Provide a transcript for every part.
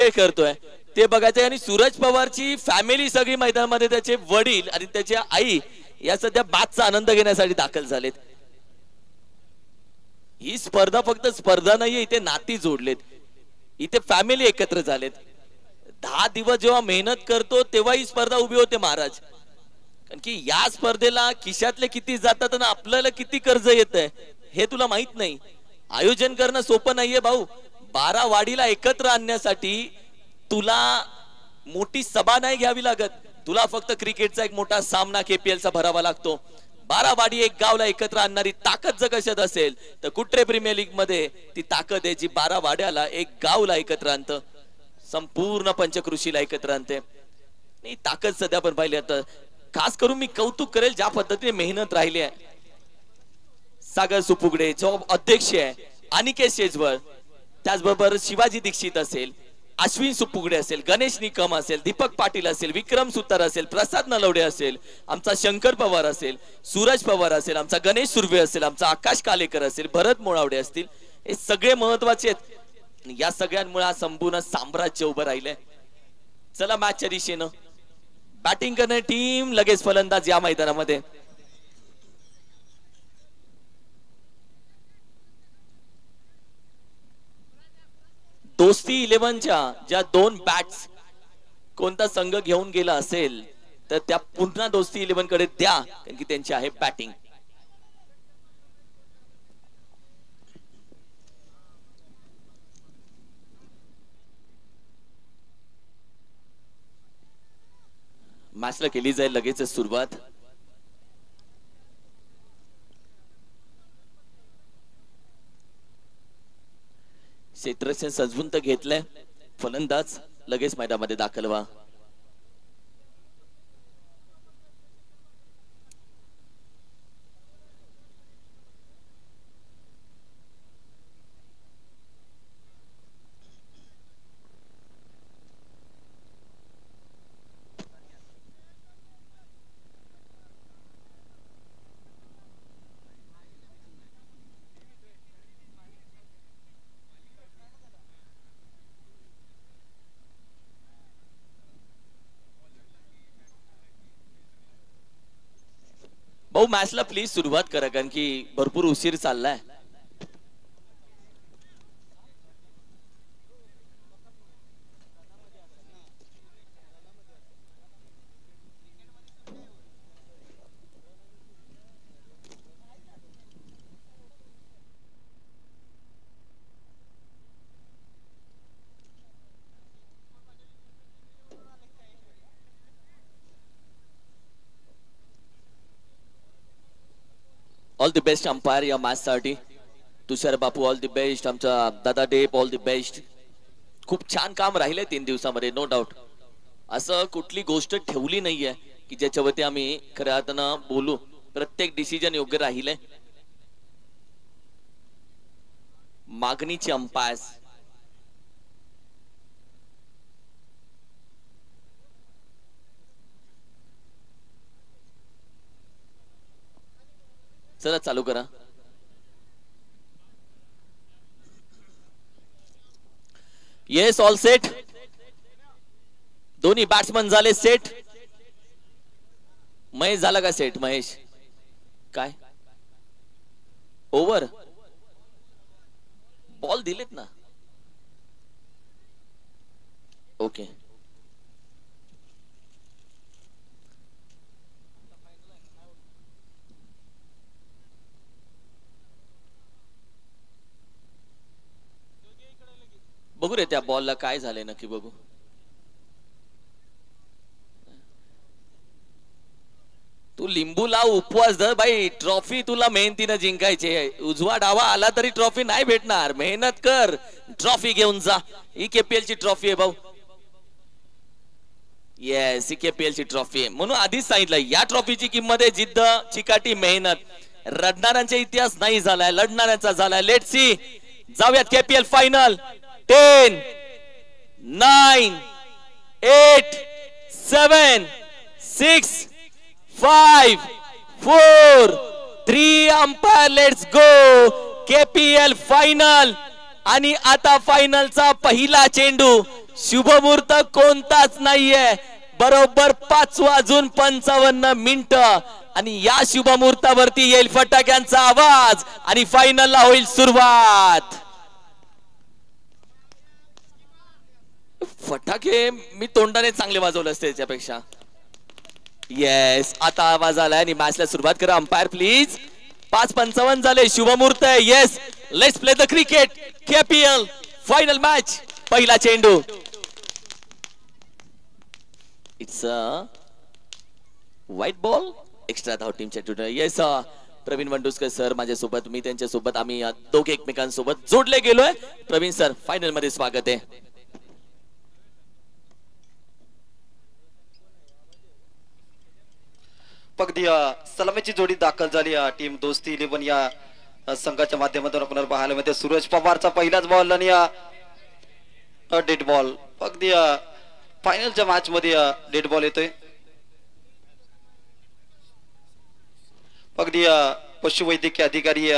खेळ करतोय ते बघायचं. आणि सूरज पवारची फॅमिली सगळी मैदानामध्ये, त्याचे वडील आणि त्याची आई या सध्या बादचा आनंद घेण्यासाठी दाखल झालेत. ही स्पर्धा फक्त स्पर्धा नाहीये, इथे नाती जोडलेत, इथे फॅमिली एकत्र झालेत. 10 दिवस जेव्हा मेहनत करतो तेव्हा ही स्पर्धा उभी होते महाराज. कारण की या स्पर्धेला खिशातले किती जातात आणि आपल्याला किती कर्ज येतंय हे तुला माहित नाही. आयोजन करणं सोपं नाहीये भाऊ. 12 वाडीला एकत्र आणण्यासाठी तुला मोठी सभा नाही घ्यावी लागत. तुला फक्त क्रिकेटचा एक मोठा सामना KPL चा भरावा लागतो. 12 वाडी एक गावला एकत्र आणणारी ताकद जर कशात असेल तर कुट्रे प्रीमियर लीग मध्ये ती ताकद आहे जी 12 वाड्याला एक गावला एकत्र आणतं, संपूर्ण पंचकृषीला एकत्र आणते. ही ताकद सध्या पण पाहिली. आता खास करून मी कौतुक करेल ज्या पद्धतीने मेहनत राहिली आहे. सागर सुपुगडे जो अध्यक्ष आहे, अनिकेत शेजवळ, त्याचबरोबर शिवाजी दीक्षित असेल, अश्विन सुपुगडे असेल, गणेश निकम असेल, दीपक पाटील असेल, विक्रम सुतार असेल, प्रसाद नलवडे असेल, आमचा शंकर पवार असेल, सूरज पवार असेल, आमचा गणेश सुर्वे असेल, आमचा आकाश कालेकर असेल, भरत मोळावडे असतील, हे सगळे महत्वाचे आहेत. या सगळ्यांमुळे हा संपूर्ण साम्राज्य उभं राहिलंय. चला मॅचच्या दिशेनं बॅटिंग करणारी टीम, लगेच फलंदाज या मैदानामध्ये. दोस्ती 11च्या ज्या 2 बॅट्स कोणता संघ घेऊन गेला असेल तर त्या पुन्हा दोस्ती 11 कडे द्या, कारण की त्यांची आहे बॅटिंग. मॅचला केली जाईल लगेच सुरुवात. क्षेत्ररक्षण सजवून तर घेतलंय, फलंदाज लगेच मैदानामध्ये दाखल व्हा. भाऊ मॅचला प्लीज सुरुवात करा, कारण की भरपूर उशीर चाललाय. ऑल द बेस्ट अंपायर या मॅच साठी. तुषार बापू ऑल द बेस्ट. आमचा दादा डेप ऑल द बेस्ट. खूप छान काम राहिले 3 दिवसामध्ये, नो डाऊट. असं कुठली गोष्ट ठेवली नाहीये की ज्याच्यावरती आम्ही खऱ्या अर्थानं बोलू. प्रत्येक डिसिजन योग्य राहिले. मागणीचे अंपायर्स, चला चालू करा. Yes, all set. दोन्ही बॅट्समन झाले सेट. महेश झाला का सेट? महेश काय ओव्हर बॉल दिलेत ना? ओके. बघू रे त्या बॉलला काय झालंय नक्की बघू. तू लिंबू लाव, उपवास धर बाई. ट्रॉफी तुला मेहनतीनं जिंकायची आहे. उजवा डावा आला तरी ट्रॉफी नाही भेटणार. मेहनत कर, ट्रॉफी घेऊन जा. ही KPL ची ट्रॉफी आहे भाऊ. येस, ही KPL ची ट्रॉफी आहे. म्हणून आधीच सांगितलं या ट्रॉफीची किंमत आहे जिद्द, चिकाटी, मेहनत. रडणाऱ्यांचा इतिहास नाही झालाय, लढणाऱ्यांचा झालाय. Let's see. जाऊयात KPL final. 10, 9, 8, 7, 6, 5, 4, 3 umpire. Let's go. KPL final. आणि आता फायनलचा पहिला चेंडू शुभमुहूर्त कोणताच नाहीये. बरोबर 5:55 आणि या शुभमुहूर्तावरती येईल फटाक्यांचा आवाज आणि फायनलला होईल सुरुवात. फटाके मी तोंडाने चांगले वाजवले असते त्याच्यापेक्षा. येस, आता आवाज आलाय आणि मॅचला सुरुवात करा. Umpire please. 5:55 झाले, शुभमुहूर्त आहे. Yes, let's play the cricket. KPL final match. पहिला चेंडू. It's a white ball. Extra धाव टीमच्या टूट. येस, प्रवीण वंडुस्कर सर माझ्यासोबत, मी त्यांच्यासोबत, आम्ही दोघे एकमेकांसोबत जोडले गेलोय. प्रवीण सर, फायनल मध्ये स्वागत आहे. अगदी सलामीची जोडी दाखल झाली. टीम दोस्ती 11 या संघाच्या माध्यमातून आपल्याला पाहायला मिळते. सूरज पवारचा पहिलाच बॉल आणि डेड बॉल. अगदी फायनलच्या मॅच मध्ये डेड बॉल येतोय. अगदी पशुवैद्यकीय अधिकारी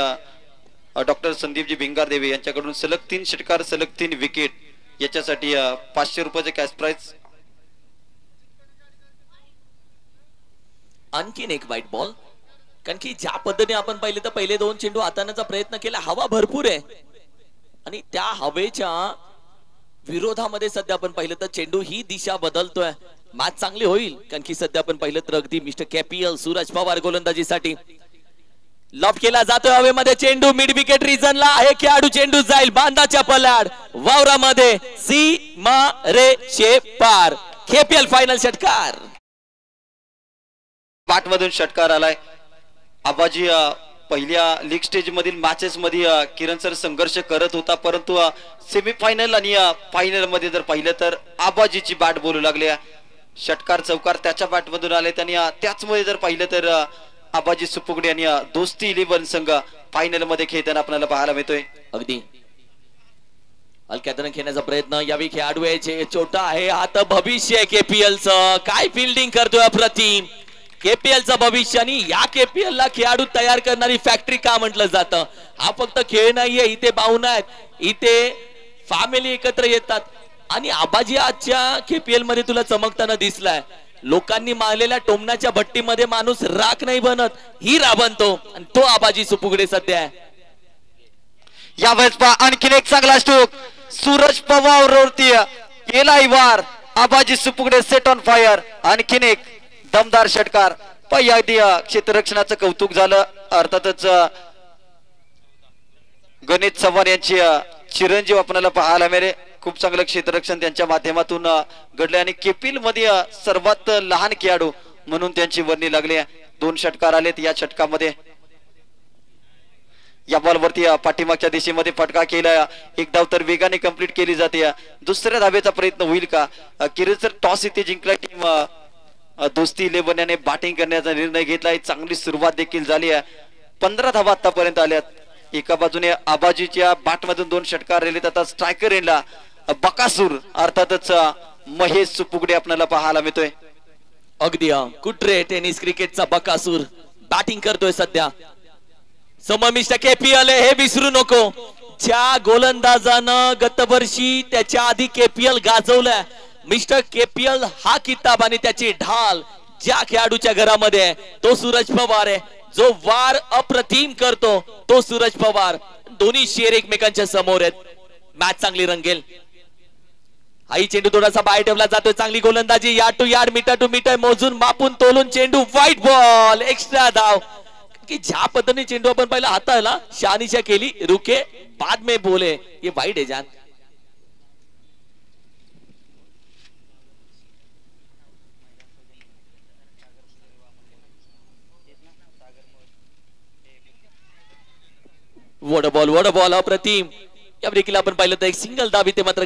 डॉक्टर संदीपजी भिंगारदेवे यांच्याकडून सलग 3 षटकार, सलग 3 विकेट, याच्यासाठी 500 रुपयाचे कॅश प्राइज. आणखीन एक व्हाईट बॉल. कारण की ज्या पद्धतीने आपण पाहिले तर पहिले 2 चेंडू हाताळण्याचा प्रयत्न केला. हवा भरपूर आहे आणि त्या हवेच्या विरोधामध्ये सध्या आपण पाहिलं तर चेंडू ही दिशा बदलतोय. मॅच चांगली होईल. कारण की सध्या आपण पाहिलं तर अगदी मिस्टर केपीएल सूरज पवार गोलंदाजीसाठी. लॉब केला जातोय हवेमध्ये चेंडू. मिड विकेट रिजनला आहे. खेळाडू चेंडू जाईल बांधाच्या पल्याड वावरामध्ये. सीमा रेषे पार. केपीएल फायनल षटकार. बाट मधून षटकार आलाय. आबाजी पहिल्या लीग स्टेज मधील मॅचेस मध्ये किरण सर संघर्ष करत होता, परंतु सेमीफायनल आणि फायनल मध्ये जर पाहिलं तर आबाजीची बाट बोलू लागले. षटकार चौकार त्याच्या बाट मधून आले. त्यांनी त्याचमुळे जर पाहिलं तर आबाजी सुपुगडे आणि दोस्ती 11 संघ फायनल मध्ये खेळताना आपल्याला पाहायला मिळतोय. अगदी हलक्यातून खेळण्याचा प्रयत्न. यावेळी खेळाडू आहे छोटा आहे. आता भविष्य आहे केपीएलचं. काय फिल्डिंग करतोय अप्रतिम. केपीएलचं भविष्य आणि या केपीएल ला खेळाडू तयार करणारी फॅक्टरी का म्हटलं जातं. हा फक्त खेळ नाहीये. इथे पाहुणा आहेत, इथे फॅमिली एकत्र येतात. आणि आबाजी आजच्या केपीएल मध्ये तुला चमकताना दिसलाय. लोकांनी मारलेल्या टोमण्याच्या भट्टीमध्ये माणूस राख नाही बनत, ही बनतो. आणि तो आबाजी सुपुगडे सध्या आहे. यावेळेस आणखीन एक चांगला स्ट्रोक. सूरज पवार वरती गेलाय वार. Abaji Supugade set on fire. आणखीन एक दमदार षटकार. अगदी क्षेत्ररक्षणाचं कौतुक झालं. अर्थातच गणेश चव्हाण यांची चिरंजीव आपल्याला पाहायला मिळेल. खूप चांगलं क्षेत्ररक्षण त्यांच्या माध्यमातून घडले आणि केपीएल मध्ये सर्वात लहान खेळाडू म्हणून त्यांची वर्णी लागली. 2 षटकार आलेत या षटकामध्ये. या बॉलवरती पाठीमागच्या दिशेमध्ये फटका केला. एक धाव तर वेगाने कंप्लीट केली जाते. दुसऱ्या धावेचा प्रयत्न होईल का. किरण टॉस इथे जिंकला. टीम दोस्ती 11 याने बॅटिंग करण्याचा निर्णय घेतलाय. चांगली सुरुवात देखील झाली आहे. 15 धावा आतापर्यंत आल्यात. एका बाजूने आबाजीच्या बॅट मधून 2 षटकार राहिलेत. आता स्ट्रायकर एंडला बकासूर अर्थातच महेश सुपुगडे आपल्याला पाहायला मिळतोय. अगदी कुट्रे टेनिस क्रिकेटचा बकासूर बॅटिंग करतोय सध्या. समोर मिस्टर केपीएल हे विसरू नको. ज्या गोलंदाजानं गतवर्षी त्याच्या आधी केपीएल गाजवलंय, मिस्टर केपीएल हा किताब आणि त्याची ढाल ज्या खेळाडूच्या घरामध्ये आहे तो सूरज पवार आहे. जो वार अप्रतिम करतो तो सूरज पवार. दोन्ही शेर एकमेकांच्या समोर आहेत. मॅच चांगली रंगेल. हाई चेंडू थोडासा बाहेर ठेवला जातोय. चांगली गोलंदाजी. Yard to yard, metre to metre मोजून मापून तोलून चेंडू. White ball. एक्स्ट्रा धाव. की ज्या पद्धतीने चेंडू आपण पहिला हाताळला, शहानिशा केली, रुके बाद में बोले ये वाईट आहे जान. वॉट बॉल अप्रतिम. या ब्रेकला आपण पाहिलं तर एक सिंगल धाव ते मात्र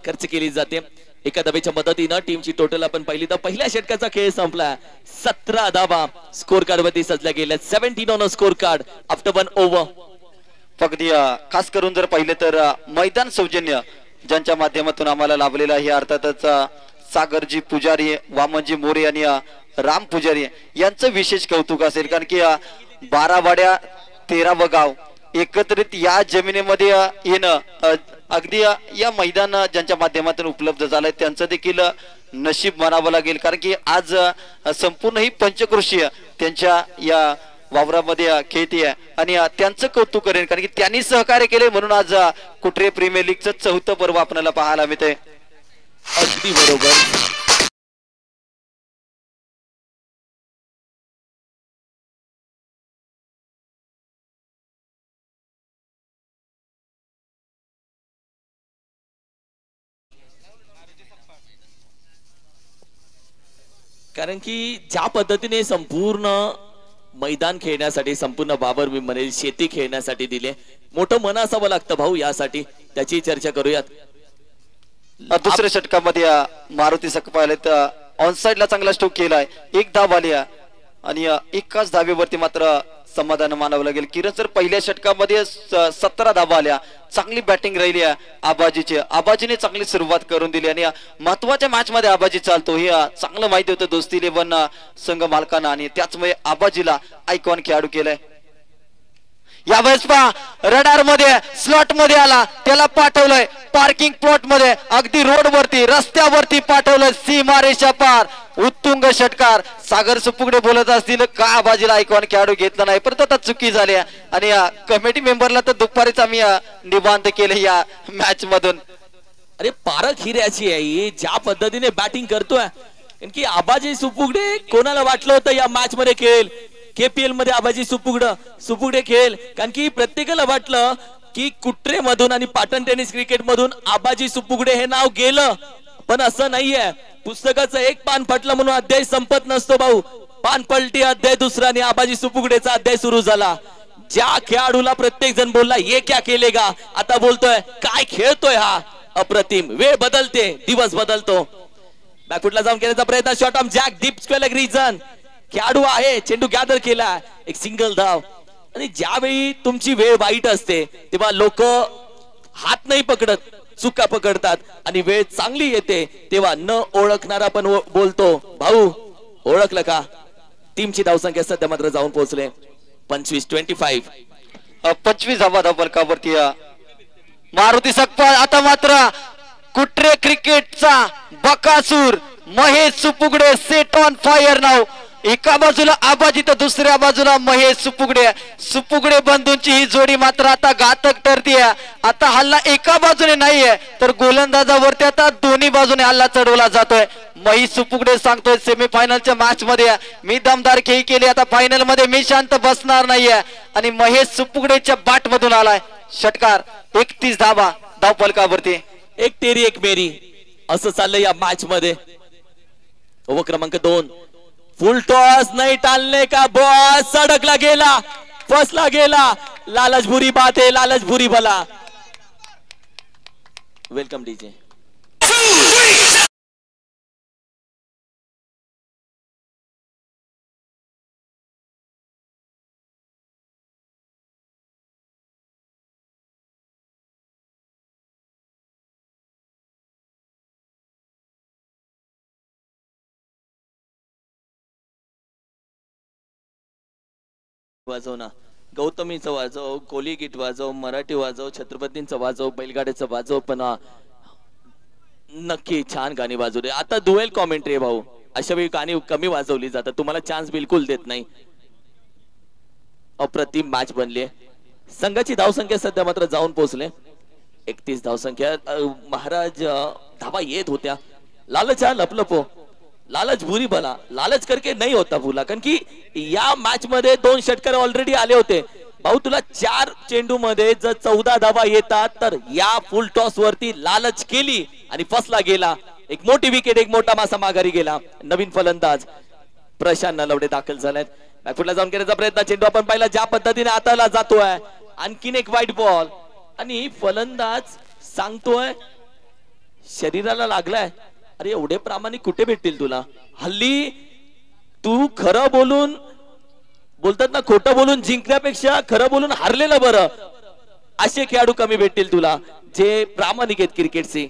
खर्च केली जाते. एका धावेच्या मदतीनं टीमची टोटल आपण पाहिली तर पहिल्या षटकाचा खेळ संपला. 17 धावा स्कोर कार्ड वरती सजल्या गेल्या. 17 on score card after 1 over. फक्त खास करून जर पाहिलं तर मैदान सौजन्य ज्यांच्या माध्यमातून आम्हाला लाभलेला आहे, अर्थातच सागरजी पुजारी, वामनजी मोरे आणि राम पुजारी यांचं विशेष कौतुक असेल. कारण की 12 वाड्या 13 गाव एकत्रित या जमिनीमध्ये येणं अगदी या मैदान ज्यांच्या माध्यमातून उपलब्ध झालंय त्यांचं देखील नशीब म्हणावं लागेल, कारण की आज संपूर्ण ही पंचक्रोशीय त्यांच्या या वावरामध्ये खेळते आणि त्यांचं कौतुक करेन, कारण की त्यांनी सहकार्य केले म्हणून आज कुटरे प्रीमियर लीगचं 4थं पर्व आपल्याला पाहायला मिळतंय. अगदी बरोबर. कारण की ज्या पद्धतीने संपूर्ण मैदान खेळण्यासाठी, संपूर्ण बाबर मी म्हणेल शेती खेळण्यासाठी दिले, मोठं मन असावं लागतं भाऊ यासाठी. त्याची चर्चा करूयात. दुसऱ्या षटकामध्ये मारुती सकपायलेत ऑन साइडला चांगला स्ट्रोक केलाय, एक धाव आली आणि एकाच धावेवरती मात्र समाधान मानावं लागेल. किरण सर पहिल्या षटकामध्ये 17 धावा आल्या, चांगली बॅटिंग राहिली आबाजीची. आबाजीने चांगली सुरुवात करून दिली आणि महत्वाच्या मॅच मध्ये आबाजी चालतो हे चांगलं माहिती होतं दोस्ती 11 संघ मालकांना आणि त्याचमुळे आबाजीला आयकॉन खेळाडू केलाय. यावेळेस पहा रडार मध्ये स्लॉट मध्ये आला, त्याला पाठवलंय पार्किंग प्लॉट मध्ये, अगदी रोड वरती रस्त्यावरती पाठवलंय, सीमारेषा पार. उत्तुंग षटकार. सागर सुपुगडे बोलत असतील का आबाजीला आयकॉन खेळाडू घेतला नाही, परंतु आता चुकी झाली आणि कमिटी मेंबरला तर दुपारीच आम्ही निवांत केलं या मॅच मधून. अरे पारख हिऱ्याची आहे ज्या पद्धतीने बॅटिंग करतोय. की आबाजी सुपुगडे कोणाला वाटलं होतं या मॅच मध्ये खेळेल, केपीएल मध्ये आबाजी सुपुगडे खेळ, कारण की प्रत्येकाला वाटलं की कुट्रे मधून आणि पाटण टेनिस क्रिकेट मधून आबाजी सुपुगडे हे नाव गेलं, पण असं नाहीये. पुस्तकाचं एक पान फटलं म्हणून अध्याय संपत नसतो भाऊ. पान पलटी अध्याय दुसरा आणि आबाजी सुपुगडेचा अध्याय सुरू झाला. ज्या खेळाडूला प्रत्येक जण बोलला ये क्या केलेगा, आता बोलतोय काय खेळतोय हा अप्रतिम. वेळ बदलते, दिवस बदलतो. बॅकफुटला जाऊन केल्याचा प्रयत्न, शॉट ऑन जॅक डीप स्क्वेअर रिजन. खेळाडू आहे, चेंडू गॅदर केला, एक सिंगल धाव. आणि ज्यावेळी तुमची वेळ वाईट असते तेव्हा लोक हात नाही पकडत, चुका पकडतात आणि वेळ चांगली येते तेव्हा न ओळखणारा पण बोलतो भाऊ ओळखलं का. टीमची धावसंख्या सध्या मात्र जाऊन पोहोचले 25-25. 25 धावा धावफलकावरती मारुती सकपाळ. आता मात्र कुट्रे क्रिकेटचा बकासूर Mahesh Supugade set on fire नाव. एका बाजूला आबाजी तर दुसऱ्या बाजूला महेश सुपुगडे बंधूंची ही जोडी मात्र आता घातक ठरतीये. आता हल्ला एका बाजूने नाहीये तर गोलंदाजावरती आता दोन्ही बाजूने हल्ला चढवला जातोय. महेश सुपुगडे सांगतोय सेमीफायनलच्या मॅच मध्ये मी दमदार खेळी केली, आता फायनल मध्ये मी शांत बसणार नाहीये. आणि महेश सुपुगडेच्या बाट मधून आलाय षटकार. 31 धावा धावफलकावरती. एक तेरी एक मेरी असं चाललंय या मॅच मध्ये. ओव्हर क्रमांक 2. फुल टॉस नाही टालने का बॉल सडकला गेला, फसला गेला. लालच बुरी बात है, लालच बुरी भला. Welcome DJ. वाजव ना, गौतमीचं वाजव, कोली गीत वाजव, मराठी वाजव, छत्रपतींचं वाजव, बैलगाड्याचं वाजव, पण नक्की छान गाणी वाजवले. आता दुएल कॉमेंट्री भाऊ, अशा वेळी गाणी कमी वाजवली जातात, तुम्हाला चान्स बिलकुल देत नाही. अप्रतिम मॅच बनली. संघाची धावसंख्या सध्या मात्र जाऊन पोहोचले 31 धावसंख्या. महाराज धावा येत होत्या. लालच लपलपो, लालच बुरी भला, लालच करके नहीं होता भूला. कारण की या मॅच मध्ये 2 षटकार ऑलरेडी आले होते भाऊ. तुला 4 चेंडू मध्ये जर 14 धावा येतात तर या फुल टॉस वरती लालच केली आणि फसला गेला. एक मोठी विकेट, एक मोठा मासा माघारी गेला. नवीन फलंदाज प्रशांत नलवडे दाखल झालेत. बॅकफुटला जाऊन करण्याचा प्रयत्न, चेंडू आपण पाहिला ज्या पद्धतीने हाताला जातोय. आणखीन एक वाईट बॉल आणि फलंदाज सांगतोय शरीराला लागलाय. अरे एवढे प्रामाणिक कुठे भेटतील तुला. हल्ली तू खरं बोलून, बोलतात ना खोटं बोलून जिंकण्यापेक्षा खरं बोलून हारलेलं बरं. असे खेळाडू कमी भेटतील तुला जे प्रामाणिक आहेत क्रिकेटचे.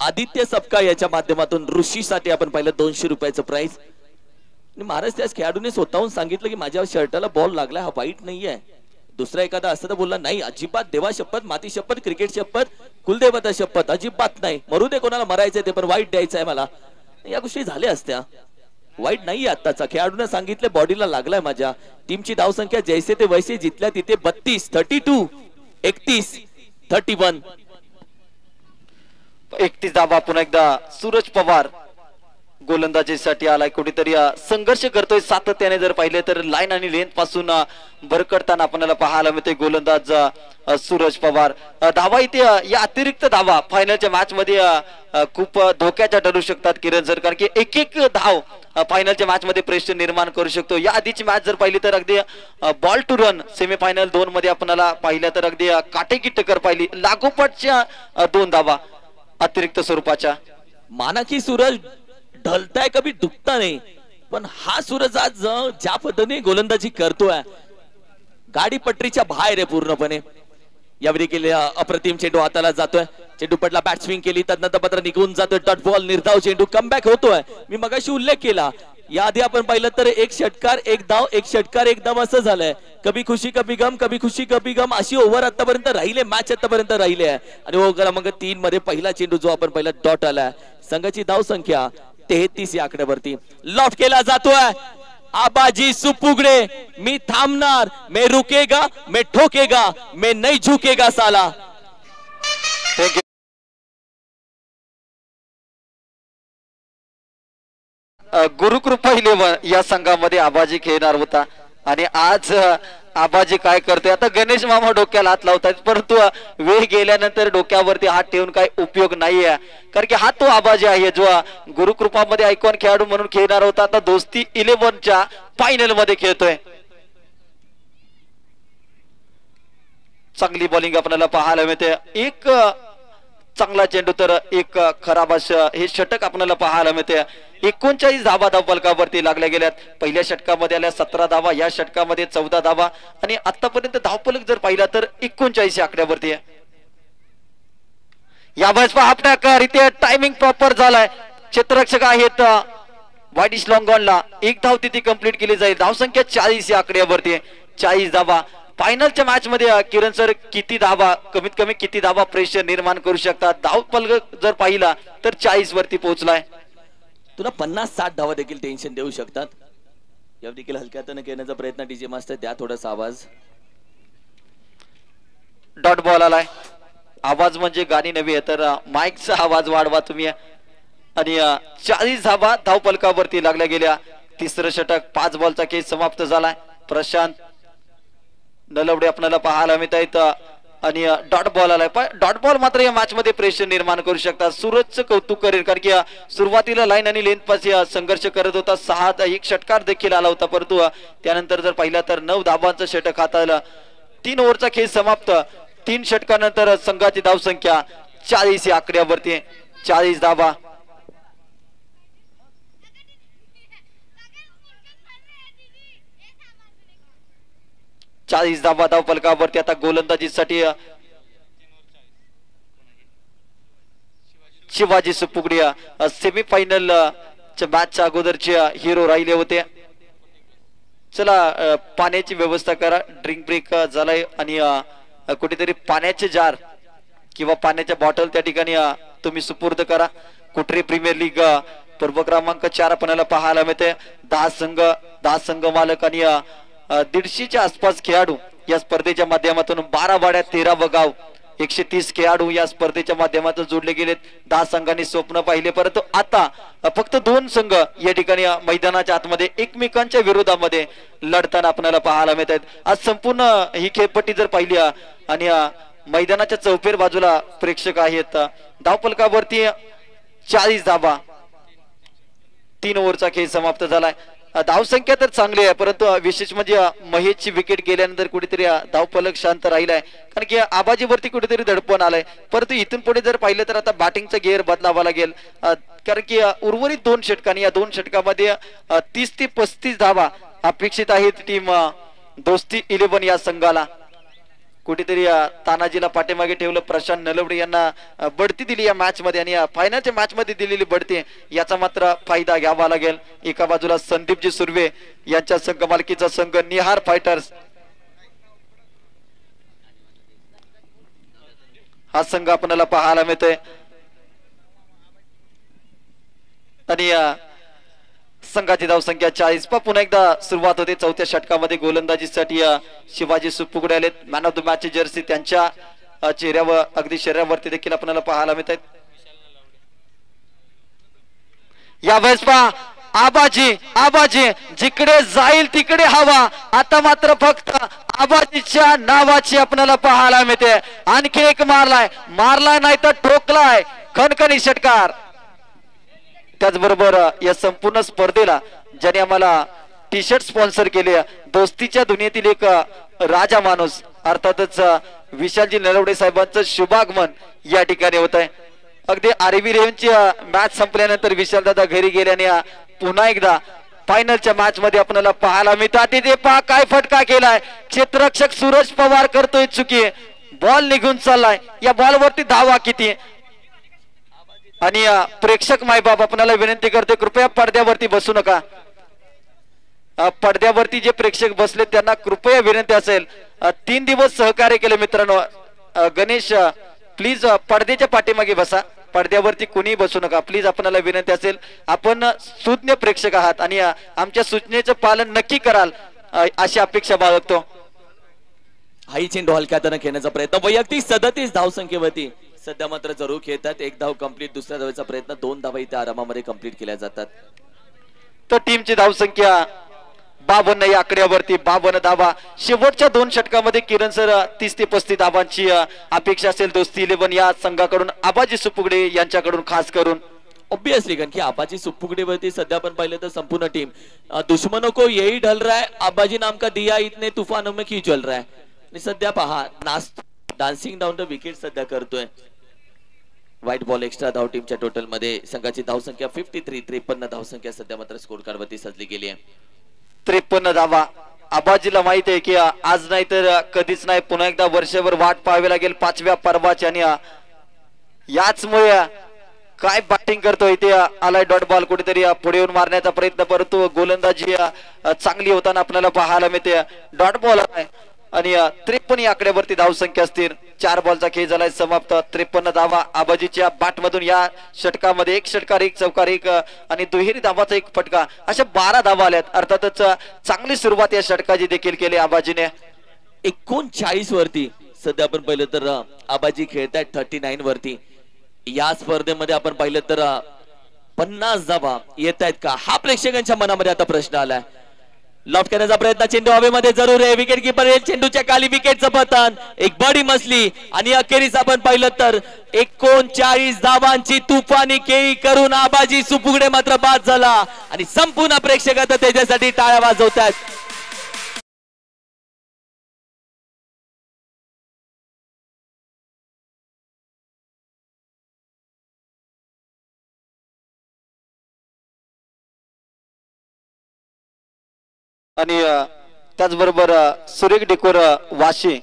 आदित्य सपकाळ याच्या माध्यमातून ऋषीसाठी आपण पाहिलं 200 रुपयाचं प्राइस. आणि महाराज त्याच खेळाडूने स्वतःहून सांगितलं की माझ्या शर्टाला बॉल लागलाय, हा वाईट नाहीये. दुसरा एखादा असता तर बोलला नाही, अजिबात देवा शपथ, माती शपथ, क्रिकेट शपथ, कुलदेवता शपथ, अजिबात नाही, मरू दे कोणाला मरायचंय ते, पण वाईट द्यायचंय मला. या गोष्टी झाल्या असत्या, वाईट नाहीये आत्ताचा. खेळाडूने सांगितलं बॉडीला लागलाय माझ्या. टीमची धावसंख्या जैसे ते वैसे, जितल्या तिथे 32, 32, 31, 31. 31 धावा. पुन्हा एकदा सूरज पवार गोलंदाजीसाठी आलाय. कुठेतरी संघर्ष करतोय सातत्याने. जर पाहिले तर लाईन आणि लेंथ पासून भरकटताना आपल्याला पाहायला मिळते गोलंदाज सूरज पवार. धावा इथे या अतिरिक्त धावा फायनलच्या मॅच मध्ये खूप धोक्याच्या ठरू शकतात किरण सर, कारण की एक एक धाव फायनलच्या मॅच मध्ये प्रेशर निर्माण करू शकतो. या आधीची मॅच जर पाहिली तर अगदी बॉल टू रन सेमीफायनल 2 मध्ये आपल्याला पाहिलं तर अगदी काटेकी टक्कर पाहिली. लागोपाठच्या 2 धावा अतिरिक्त स्वरूपाच्या. माना की सूरज ढलताय कभी डुबता नाही, पण हा सूरज आज ज्या पद्धतीने गोलंदाजी करतोय गाडी पटरीच्या बाहेर आहे पूर्णपणे. यावेळी केले अप्रतिम चेंडू हाताला जातोय, चेंडू पडला, बॅट स्विंग केली, तदनंतर पत्र निघून जातोय, डॉट बॉल, निर्धाव चेंडू, कमबॅक होतोय. मी मगाशी उल्लेख केला, या आधी आपण पाहिलं तर एक षटकार एक धाव, एक षटकार एक धाव असं झालंय. कभी खुशी कभी गम, कभी खुशी कभी गम अशी ओव्हर आतापर्यंत राहिले, मॅच आतापर्यंत राहिले आहे. आणि ओव्हर क्रमांक 3 मध्ये पहिला चेंडू जो आपण पहिला डॉट आलाय. संघाची धाव संख्या 33 या आकड्यावरती. लॉट केला जातोय, आबाजी सुपुगडे, मी थांबणार, मैं रुकेगा, मैं ठोकेगा, मैं नहीं झुकेगा साला. गुरुकृपा 11 या संघामध्ये आबाजी खेळणार होता. आणि आज आबाजी काय करतोय, आता गणेश मामा डोक्याला हात लावतात, परंतु वेळ गेल्यानंतर डोक्यावरती हात ठेवून काही उपयोग नाहीये, कारण की हा तो आबाजी आहे जो गुरुकृपामध्ये आयकॉन खेळाडू म्हणून खेळणार होता. आता दोस्ती 11च्या फायनल मध्ये खेळतोय. चांगली बॉलिंग आपल्याला पाहायला मिळते. एक चांगला चेंडू तर एक खराब असं हे षटक आपल्याला पाहायला मिळते. 39 धावा धावफलकावरती लागल्या गेल्यात. पहिल्या षटकामध्ये आल्या 17 धावा, या षटकामध्ये 14 धावा, आणि आतापर्यंत धावफलक जर पाहिला तर 39 आकड्यावरती आहे. या बस आपल्या इथे टायमिंग प्रॉपर झालाय. क्षेत्ररक्षक आहेत वाईडिश लॉंगॉनला, एक धाव तिथे कंप्लीट केली जाईल. धावसंख्या 40 या आकड्यावरती आहे. 40 धावा. फायनलच्या मॅच मध्ये किरण सर किती धावा, कमीत कमी किती धावा प्रेशर निर्माण करू शकतात? धावफलक जर पाहिला तर 40 वरती पोहोचलाय. तुला 50-60 धावा देखील टेन्शन देऊ शकतात. या देखील हलक्यातनं खेळण्याचा प्रयत्न डीजे मास्टर द्या थोडासा आवाज. डॉट बॉल आलाय. आवाज म्हणजे गाणी नव्हे आहे तर माईकचा आवाज वाढवा तुम्ही. आणि 40 धावा धावफलकावरती लागल्या गेल्या. तिसरं षटक 5 बॉलचा खेळ समाप्त झालाय. प्रशांत नलवडे आपल्याला पाहायला मिळत आहेत. आणि डॉट बॉल आलाय. पण डॉट बॉल मात्र या मॅच मध्ये प्रेशर निर्माण करू शकतात. सूरजचं कौतुक करेल, कारण की सुरुवातीला लाईन आणि लेंथ पाशी संघर्ष करत होता. 6 एक षटकार देखील आला होता, परंतु त्यानंतर जर पाहिला तर 9 धावांचं षटक हाताळलं. 3 ओव्हरचा खेळ समाप्त. 3 षटकानंतर संघाची धावसंख्या 40 या आकड्यावरती. 40 धावा. 40 धावा धावफलकावरती. आता गोलंदाजीसाठी शिवाजी सुपुगडिया सेमीफायनल मॅचच्या अगोदरचे हिरो राहिले होते. चला पाण्याची व्यवस्था करा, ड्रिंक ब्रेक झालाय, आणि कुठेतरी पाण्याचे जार किंवा पाण्याच्या बॉटल त्या ठिकाणी तुम्ही सुपूर्द करा. कुठरी प्रीमियर लीग पर्व क्रमांक 4 आपल्याला पाहायला मिळते. 10 संघ मालक आणि 150च्या आसपास खेळाडू या स्पर्धेच्या माध्यमातून 12 वाड्यात 13व गाव, 130 खेळाडू या स्पर्धेच्या माध्यमातून जोडले गेलेत. 10 संघांनी स्वप्न पाहिले, परंतु आता फक्त 2 संघ या ठिकाणी मैदानाच्या आतमध्ये एकमेकांच्या विरोधामध्ये लढताना आपल्याला पाहायला मिळत आहेत. आज संपूर्ण ही खेळपट्टी जर पाहिली आणि मैदानाच्या चौफेर बाजूला प्रेक्षक आहेत. धावफलकावरती 40 धावा. 3 ओव्हरचा खेळ समाप्त झालाय. धावसंख्या तर चांगली आहे, परंतु विशेष म्हणजे महेशची विकेट गेल्यानंतर कुठेतरी धावफलक शांत राहिलाय, कारण की आबाजीवरती कुठेतरी दडपण आलाय. परंतु इथून पुढे जर पाहिलं तर आता बॅटिंगचा गिअर बदलावा लागेल, कारण की उर्वरित 2 षटकांनी या 2 षटकामध्ये 30 ते 35 धावा अपेक्षित आहेत टीम दोस्ती 11 या संघाला. कुठेतरी तानाजीला पाठीमागे ठेवलं. प्रशांत नलवडे यांना बढती दिली या मॅच मध्ये आणि फायनलच्या मॅच मध्ये दिलेली बढती याचा मात्र फायदा घ्यावा लागेल. एका बाजूला संदीपजी सुर्वे यांच्या संघ मालकीचा संघ निहार फायटर्स, हा संघ आपल्याला पाहायला मिळतोय आणि संघाची धावसंख्या 40. पुन्हा एकदा सुरुवात होते चौथ्या षटकामध्ये. गोलंदाजीसाठी शिवाजी सुपुगडे आलेत. Man of the match Jersey त्यांच्या चेहऱ्यावर अगदी शरीरावरती देखील आपल्याला पाहायला मिळत आहेत. यावेळेस पहा आबाजी, आबाजी जिकडे जाईल तिकडे हवा. आता मात्र फक्त आबाजीच्या नावाची आपल्याला पाहायला मिळते. आणखी एक मारलाय, मारलाय नाही तर ठोकलाय खणखणी षटकार. त्याचबरोबर या संपूर्ण स्पर्धेला ज्याने आम्हाला टी शर्ट स्पॉन्सर केले, दोस्तीच्या दुनियेतील एक राजा माणूस अर्थातच विशालजी नलवडे साहेबांचं शुभागमन या ठिकाणी होत आहे. अगदी आरवी रेव्हनची मॅच संपल्यानंतर विशाल दादा घरी गेल्याने पुन्हा एकदा फायनलच्या मॅच मध्ये आपल्याला पाहायला मिळतात. तिथे पहा काय फटका केलाय. क्षेत्ररक्षक सूरज पवार करतोय चुकी. बॉल निघून चाललाय. या बॉलवरती धावा किती. आणि प्रेक्षक मायबाप आपल्याला विनंती करते कृपया पडद्यावरती बसू नका. पडद्यावरती जे प्रेक्षक बसले त्यांना कृपया विनंती असेल 3 दिवस सहकार्य केले मित्रांनो. गणेश प्लीज पडद्याच्या पाठीमागे बसा. पडद्यावरती कुणी बसू नका प्लीज. आपल्याला विनंती असेल, आपण सुज्ञ प्रेक्षक आहात आणि आमच्या सूचनेचं पालन नक्की कराल अशी अपेक्षा बाळगतो. हाई चेंडू हलक्या हाताने खेळण्याचा प्रयत्न. वैयक्तिक 37 धावसंख्येवरती सध्या मात्र जरूर खेळतात. 1 धाव कंप्लीट. दुसऱ्या धावेचा प्रयत्न. 2 धावा इथे आरामामध्ये कंप्लीट केल्या जातात. तर टीमची धावसंख्या 52 या आकड्यावरती. 52 धावा. शेवटच्या 2 षटकामध्ये किरण सर 30 ते 35 धावांची अपेक्षा असेल दोस्ती 11 या संघाकडून, आबाजी सुपुगडे यांच्याकडून खास करून. ऑब्वियसली कारण की आबाजी सुपुगडेवरती सध्या आपण पाहिलं तर संपूर्ण टीम दुश्मनों को यही ढल रहा है. आबाजी नाम का दिया इतने तूफानों में क्यों चल रहा है. आणि सध्या पहा डान्सिंग डाऊन द विकेट सध्या करतोय. व्हाईट बॉल एक्स्ट्रा धाव टीमच्या टोटल मध्ये. संघाची धावसंख्या 53 धावसंख्या सध्या मात्र स्कोर कार्ड वरती सजली गेली आहे. 53 धावा. आबाजीला माहित आहे की आज नाही तर कधीच नाही, पुन्हा एकदा वर्षभर वाट पाहावी लागेल 5व्या पर्वाची. आणि याचमुळे काय बॅटिंग करतोय ते आलाय डॉट बॉल. कुठेतरी पुढे येऊन मारण्याचा प्रयत्न करतो. गोलंदाजी चांगली होताना आपल्याला पाहायला मिळते. डॉट बॉल आहे आणि 53 या आकड्यावरती धावसंख्या असतील. 4 बॉलचा खेळ झालाय समाप्त. 53 धावा आबाजीच्या बॅट मधून या षटकामध्ये. 1 षटकार 1 चौकार 1 आणि दुहेरी धावाचा 1 फटका, अशा 12 धावा आल्यात. अर्थातच चांगली सुरुवात या षटकाची देखील केली आबाजीने. 39 वरती सध्या आपण पाहिलं तर आबाजी खेळतायत 39 वरती. या स्पर्धेमध्ये आपण पाहिलं तर 50 धावा येत आहेत का, हा प्रेक्षकांच्या मनामध्ये आता प्रश्न आलाय. लॉफ्ट करण्याचा प्रयत्न. चेंडू हवेमध्ये जरूर आहे. विकेट कीपर येईल. चेंडूच्या खाली विकेटचं पतन. एक बडी मसली आणि अखेरीस आपण पाहिलं तर 39 धावांची तुफानी खेळी करून आबाजी सुपुगडे मात्र बाद झाला आणि संपूर्ण प्रेक्षक आता त्याच्यासाठी टाळ्या वाजवतात. आणि त्याचबरोबर सुरेख डेकोर वाशी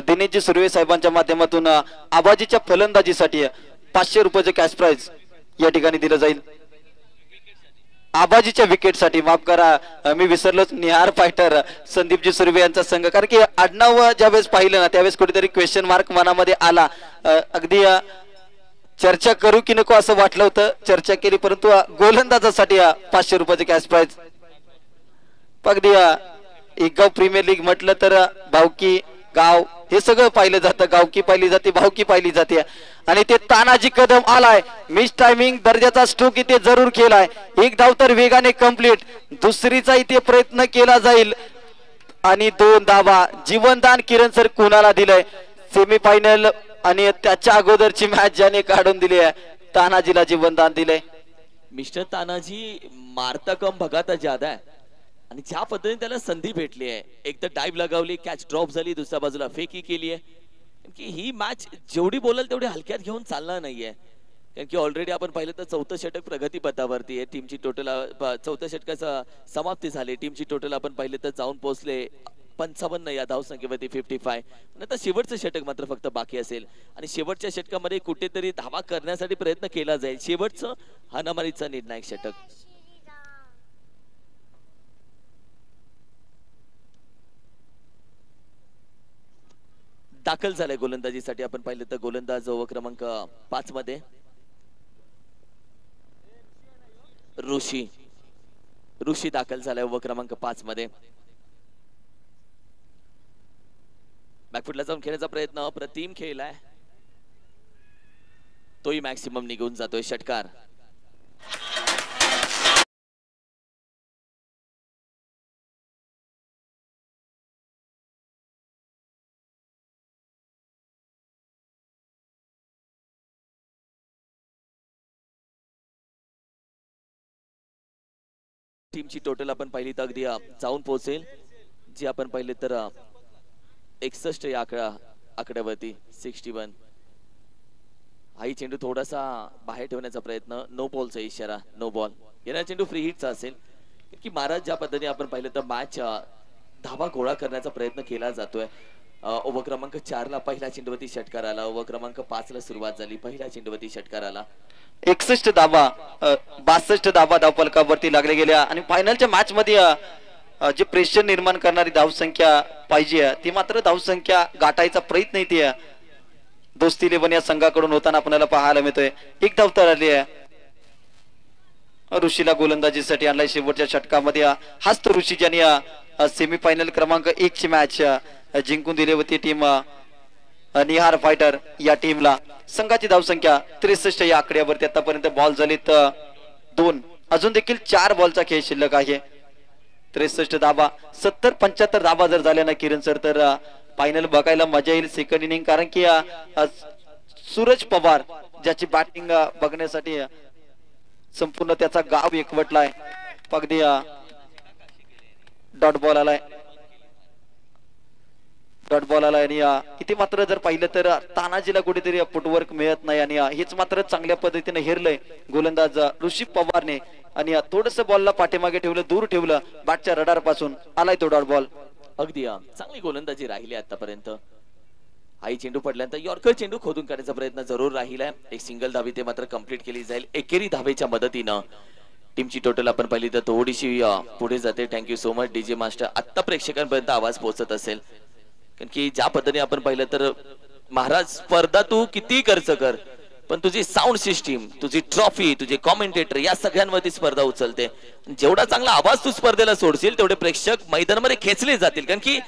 दिनेशजी सुर्वे साहेबांच्या माध्यमातून आबाजीच्या फलंदाजीसाठी 500 रुपयाचे कॅश प्राइज या ठिकाणी दिलं जाईल. आबाजीच्या विकेटसाठी, माफ करा मी विसरलोच, निहार फायटर संदीपजी सुर्वे यांचा संघ. कारण की आडनाव ज्यावेळेस पाहिलं ना त्यावेळेस कुठेतरी क्वेश्चन मार्क मनामध्ये आला. अगदी चर्चा करू की नको असं वाटलं होतं. चर्चा केली परंतु गोलंदाजासाठी 500 रुपयाचे कॅश प्राइज. अगदी एक गाव प्रीमियर लीग म्हटलं तर भावकी गाव हे सगळं पाहिलं जातं. गावकी पाहिली जाते, भावकी पाहिली जाते. आणि ते तानाजी कदम आलाय. मिस टायमिंग दर्जाचा स्ट्रोक इथे जरूर केलाय. 1 धाव तर वेगाने कंप्लीट. दुसरीचा इथे प्रयत्न केला जाईल आणि 2 धावा. जीवनदान किरण सर कुणाला दिलंय. सेमीफायनल आणि त्याच्या अगोदरची मॅच ज्याने काढून दिली आहे तानाजीला जीवनदान दिलंय. मिस्टर तानाजी मारता कम भगाता ज्यादा आहे आणि ज्या पद्धतीने त्याला संधी भेटली आहे. एक तर डाईव्ह लगावली, कॅच ड्रॉप झाली, दुसऱ्या बाजूला फेकी केली आहे. की ही मॅच जेवढी बोलाल तेवढी हलक्यात घेऊन चालणार नाहीये. कारण की ऑलरेडी आपण पाहिलं तर 4थं षटक प्रगतीपथावरती आहे. टीमची टोटल 4थ्या षटकाचा समाप्ती झाली. टीमची टोटल आपण पाहिलं तर जाऊन पोहोचले 55 या धावसंख्येवरती 55. आता शेवटचं षटक मात्र फक्त बाकी असेल आणि शेवटच्या षटकामध्ये कुठेतरी धावा करण्यासाठी प्रयत्न केला जाईल. शेवटचं हाणामारीचा निर्णायक षटक. दाखल झालाय गोलंदाजीसाठी. आपण पाहिलं तर गोलंदाज ओव्हर क्रमांक 5 मध्ये ऋषी दाखल झालाय ओव्हर क्रमांक 5 मध्ये. बॅकफुटला जाऊन खेळण्याचा प्रयत्न अप्रतिम खेळलाय, तोही मॅक्सिमम निघून जातोय. षटकार. टीमची टोटल आपण पाहिली तर अगदी जाऊन पोहोचेल, जी आपण पाहिले तर 61 या आकड्यावरती 61. हाही चेंडू थोडासा बाहेर ठेवण्याचा प्रयत्न. नो बॉलचा इशारा, नो बॉल. येणारा चेंडू फ्री हिटचा असेल की महाराज ज्या पद्धतीने आपण पाहिलं तर मॅच धावा गोळा करण्याचा प्रयत्न केला जातोय. ओव्हर क्रमांक 4 ला पहिला चेंडूवरती षटकार आला. ओव्हर क्रमांक 5 ला सुरुवात झाली, पहिल्या चेंडूवरती षटकार आला. 61 धावा 62 धावा धावफलकावरती लागले गेल्या आणि फायनलच्या मॅच मध्ये जे प्रेशर निर्माण करणारी धावसंख्या पाहिजे ती मात्र धावसंख्या गाठायचा प्रयत्न इथे दोस्ती 11 या संघाकडून होताना आपल्याला पाहायला मिळतोय. एक धाव तर आली आहे. ऋषीला गोलंदाजीसाठी आणलाय शेवटच्या षटकामध्ये. हाच तो ऋषी ज्याने सेमीफायनल क्रमांक 1 ची मॅच जिंकून दिली होती टीम निहार फायटर या टीमला. संघाची धावसंख्या 63 या आकड्यावरती आतापर्यंत बॉल झालीत 2. अजून देखील 4 बॉलचा खेळ शिल्लक आहे. 63 धावा 70-75 धावा जर झाल्या ना किरण सर तर फायनल बघायला मजा येईल सेकंड इनिंग. कारण की सूरज पवार ज्याची बॅटिंग बघण्यासाठी संपूर्ण त्याचा गाव एकवटलाय. अगदी डॉट बॉल आलाय आणि इथे मात्र जर पाहिलं तर तानाजीला कुठेतरी फुटवर्क मिळत नाही आणि हेच मात्र चांगल्या पद्धतीने हेरलंय गोलंदाज ऋषी पवारने आणि थोडस बॉलला पाठीमागे ठेवलं, दूर ठेवलं बॅटच्या रडार पासून. आलाय तो डॉट बॉल. अगदी चांगली गोलंदाजी राहिली आतापर्यंत. हाई चेंडू पडल्यानंतर यॉर्कर चेंडू खोदून काढण्याचा प्रयत्न जरूर राहिलाय. एक सिंगल धावी ते मात्र कंप्लीट केली जाईल एकेरी धावेच्या मदतीनं. टीमची टोटल आपण पाहिली तर थोडीशी पुढे जाते. Thank you so much DJ master. आता प्रेक्षकांपर्यंत आवाज पोहोचत असेल, कारण की ज्या पद्धतीने आपण पाहिलं तर महाराज स्पर्धा तू किती खर्च कर पण तुझी साऊंड सिस्टीम, तुझी ट्रॉफी, तुझे कॉमेंटेटर या सगळ्यांवरती स्पर्धा उचलते. जेवढा चांगला आवाज तू स्पर्धेला सोडशील तेवढे प्रेक्षक मैदानामध्ये खेचले जातील. कारण की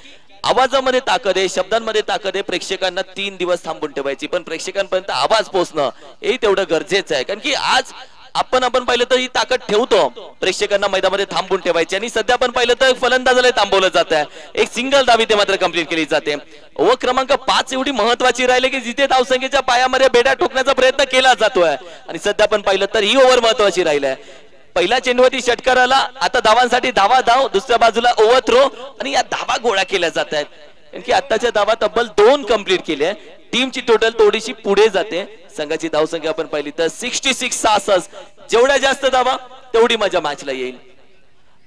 आवाजामध्ये ताकद आहे, शब्दांमध्ये ताकद आहे. प्रेक्षकांना 3 दिवस थांबून ठेवायची, पण प्रेक्षकांपर्यंत आवाज पोहोचणं हे तेवढं गरजेचं आहे. कारण की आज आपण पाहिलं तर ही ताकद ठेवतो प्रेक्षकांना मैदानामध्ये थांबून ठेवायची आणि सध्या आपण पाहिलं तर फलंदाजाला थांबवलं जात आहे. एक सिंगल धावी ते मात्र कंप्लीट केली जाते. ओव्हर क्रमांक 5 एवढी महत्वाची राहिली की जिथे धावसंख्येच्या पायामध्ये बेडा ठोकण्याचा प्रयत्न केला जातोय आणि सध्या आपण पाहिलं तर ही ओव्हर महत्वाची राहिली आहे. पहिल्या चेंडूवरती षटकार आला. आता धावांसाठी धाव, दुसऱ्या बाजूला ओव्हर थ्रो आणि या धावा गोळा केल्या जात आहेत. कारण की आताच्या धावा तब्बल 2 कंप्लीट केल्या. टीमची टोटल थोडीशी पुढे जाते. संघाची धावसंख्या आपण पाहिली तर 66. जेवढ्या जास्त धावा तेवढी मजा मॅचला येईल.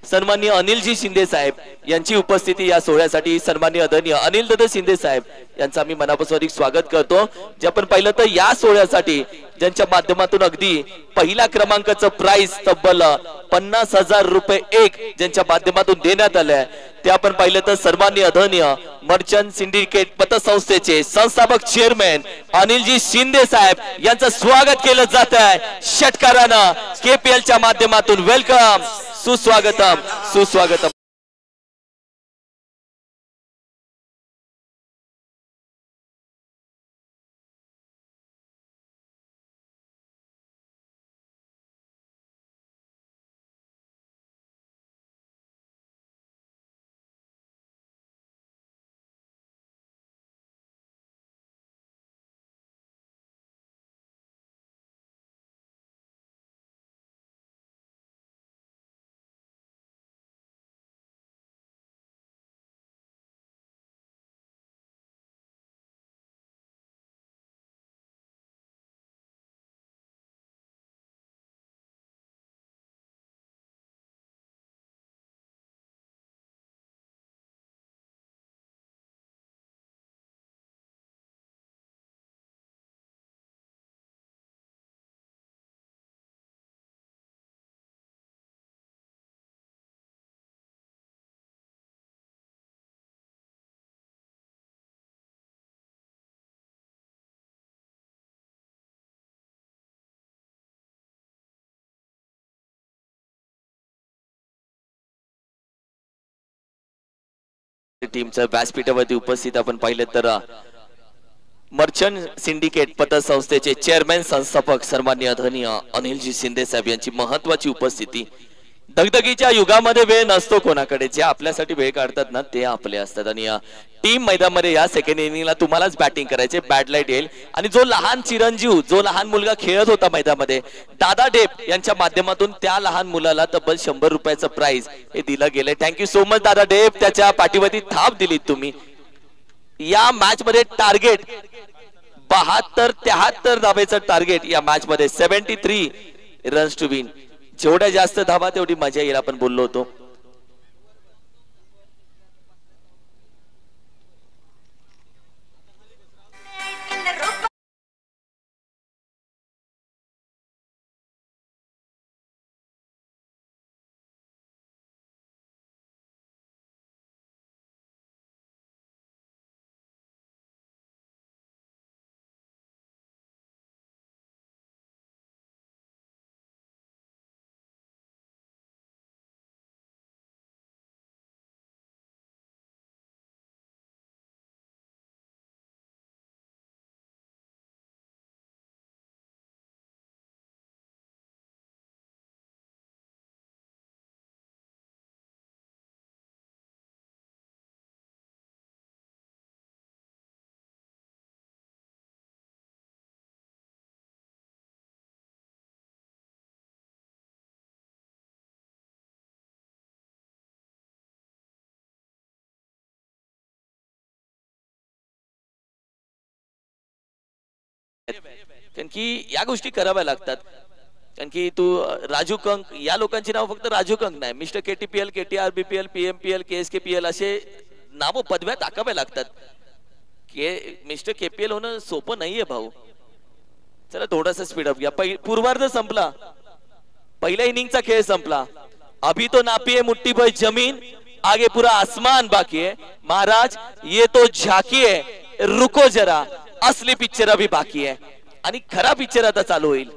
सन्माननीय अनिलजी शिंदे साहेब यांची उपस्थिती या सोहळ्यासाठी. सन्माननीय आदरणीय अनिल दादा शिंदे साहेब यांचा मी मनापासून स्वागत करतो. जे आपण पाहिलं तर या सोहळ्यासाठी ज्यांच्या माध्यमातून अगदी पहिल्या क्रमांकाचं प्राइस तब्बल 50,000 रुपये एक ज्यांच्या माध्यमातून देण्यात आलंय ते आपण पाहिलं तर सन्माननीय आदरणीय मर्चंट सिंडिकेट पतसंस्थेचे संस्थापक चेअरमॅन अनिलजी शिंदे साहेब यांचं स्वागत केलं जात आहे षटकारानं KPL च्या माध्यमातून. वेलकम, सुस्वागतम. टीमच्या व्यासपीठावरती उपस्थित आपण पाहिलं तर मर्चंट सिंडिकेट पतसंस्थेचे चेअरमॅन संस्थापक सन्माननीय आदरणीय अनिलजी शिंदे साहेब यांची महत्वाची उपस्थिती। दगदगीच्या युगामध्ये वेळ नसतो कोणाकडे, जे आपल्यासाठी वेळ काढतात ना ते आपले असतात। आणि टीम मैदानामध्ये या सेकंड इनिंगला तुम्हालाच बॅटिंग करायचे, बॅड लाईट येईल आणि जो लहान चिरंजीव, जो लहान मुलगा खेळत होता मैदानामध्ये, दादा डेप यांच्या माध्यमातून त्या लहान मुलाला तब्बल 100 रुपयाचं प्राइज हे दिलं गेलंय। थँक्यू सो मच दादा डेप, त्याच्या पाठीवरती थाप दिलीत तुम्ही। या मॅच मध्ये टार्गेट 72-73 धावेचं टार्गेट या मॅच मध्ये, 73 रन्स टू विन। जेवढ्या जास्त धावा तेवढी मजा येईल, आपण बोललो होतो। कारण की या गोष्टी कराव्या लागतात। कारण की तू राजू कंक, या लोकांची नाव फक्त राजू कंक नाही, मिस्टर केटीपीएल, केटीआर, बीपीएल, पीएमपीएल, केएसकेपीएल असे नाव पदव्या टाकाव्या लागतात। मिस्टर केपीएल होणं सोपं नाहीये भाऊ। चला थोडासा स्पीडअप घ्या। पूर्वार्ध संपला, पहिल्या इनिंगचा खेळ संपला। अभी तो नापी है मुट्ठी भर जमीन, आगे पूरा आसमान बाकी है। महाराज ये तो झाकी है, रुको जरा, असली पिक्चर अभी बाकी आहे आणि खरा पिक्चर आता चालू होईल।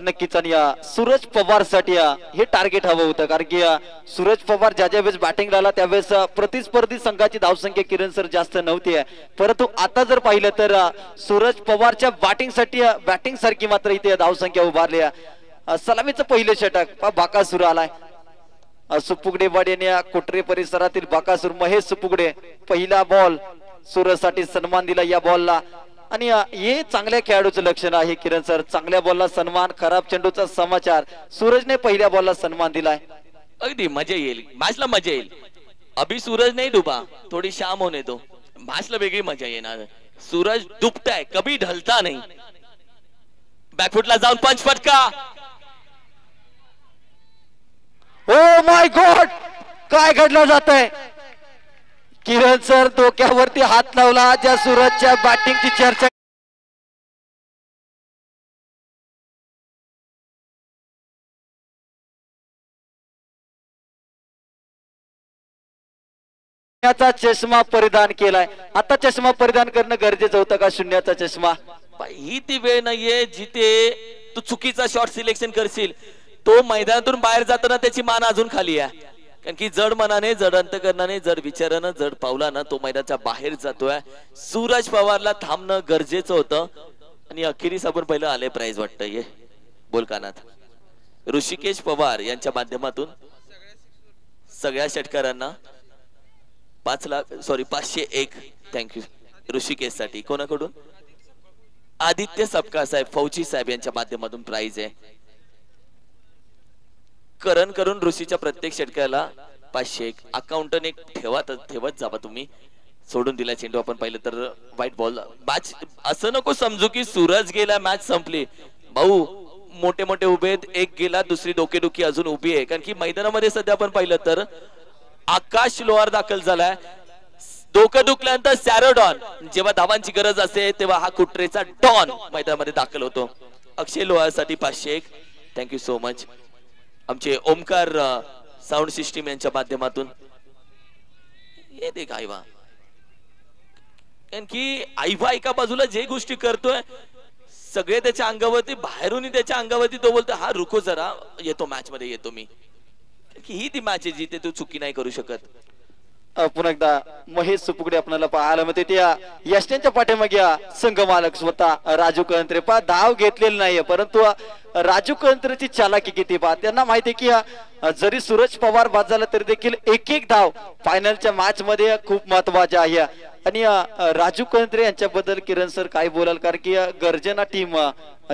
नक्कीच। आणि सूरज पवार साठी हे टार्गेट हवं होतं, कारण की सूरज पवार ज्या वेळेस बॅटिंग आला त्यावेळेस प्रतिस्पर्धी संघाची धावसंख्या किरण सर जास्त नव्हती, परंतु आता जर पाहिलं तर सूरज पवारच्या बॅटिंग सारखी मात्र इथे धावसंख्या उभारली आहे। सलामीचं पहिलं षटक, बाकासूर आलाय। सुपुगडे वाड्याने कोटरे परिसरातील बाकासूर महेश सुपुगडे, पहिला बॉल सूरज साठी सन्मान दिला या बॉलला। आणि हे चांगल्या खेळाडूचं लक्षण आहे किरण सर, चांगल्या बॉलला सन्मान, खराब चेंडूचा समाचार। सूरजने पहिल्या बॉलला सन्मान दिलाय। अगदी मजा येईल, मॅचला मजा येईल। अभी सूरज नहीं डुबा, थोड़ी शाम होने दो, मॅचला वेगळी मजा येणार। सूरज डुबताय, कभी ढलता नहीं। बॅकफुटला जाऊन पंच फटका। ओ माय गॉड, काय घडलं जातंय? किरण सर डोक्यावरती हात लावला ज्या सूरजच्या बॅटिंगची चर्चा चष्मा परिधान केलाय। आता चष्मा परिधान करणं गरजेचं होतं का? शून्याचा चष्मा ही ती वेळ नाहीये जिथे तू चुकीचा शॉट सिलेक्शन करशील। तो मैदानातून बाहेर जाताना त्याची मान अजून खाली आहे, कारण की जड मनाने, जड अंतकरणाने, जड विचारानं, जड पावलानं तो मैदानाच्या बाहेर जातोय। सूरज पवारला थांबणं गरजेचं होतं आणि अखेरीस आपण पहिलं आले प्राइज वाटतं ये बोल कानात। ऋषिकेश पवार यांच्या माध्यमातून सगळ्या षटकारांना 501 थँक्यू ऋषिकेश साठी। कोणाकडून? आदित्य सपकाळ साहेब, फौजी साहेब यांच्या माध्यमातून प्राइज आहे। करण करून ऋषीच्या प्रत्येक षटकाला 501 अकाउंटन एक ठेवत जावा तुम्ही। सोडून दिला चेंडू आपण पाहिलं तर व्हाईट बॉल। मॅच असं नको समजू की सूरज गेला मॅच संपली भाऊ, मोठे मोठे उभे आहेत, एक गेला दुसरी डोकेदुखी अजून उभी आहे। कारण की मैदानामध्ये सध्या आपण पाहिलं तर आकाश लोहार दाखल झालाय। डोकं दुखल्यानंतर सॅरोडॉन, जेव्हा धावांची गरज असते तेव्हा हा कुट्रेचा डॉन मैदानामध्ये दाखल होतो। अक्षय लोहार साठी 501 थँक्यू सो मच। आमचे ओमकार साऊंड सिस्टीम यांच्या माध्यमातून हे देख आईवा, कारण की आईवा एका बाजूला जे गोष्टी करतोय सगळे त्याच्या अंगावरती, बाहेरून त्याच्या अंगावरती तो बोलतो हा रुको जरा, येतो मॅच मध्ये येतो मी। ही ती मॅच आहे जिथे तू चुकी नाही करू शकत। पुन्हा एकदा महेश सुपुगडे आपल्याला पाहायला मिळते त्या यष्टींच्या पाठीमागे संघ मालक स्वतः राजू कंत्रे पा धाव घेतलेली नाहीये, परंतु राजू कंत्रेची चालाकी किती पहा. त्यांना माहिती आहे की जरी सूरज पवार बाद झाला तरी देखील एक एक धाव फायनलच्या मॅच मध्ये खूप महत्वाच्या आहे. आणि राजू कंत्रे यांच्याबद्दल किरण सर काय बोलाल, कारण की गर्जना टीम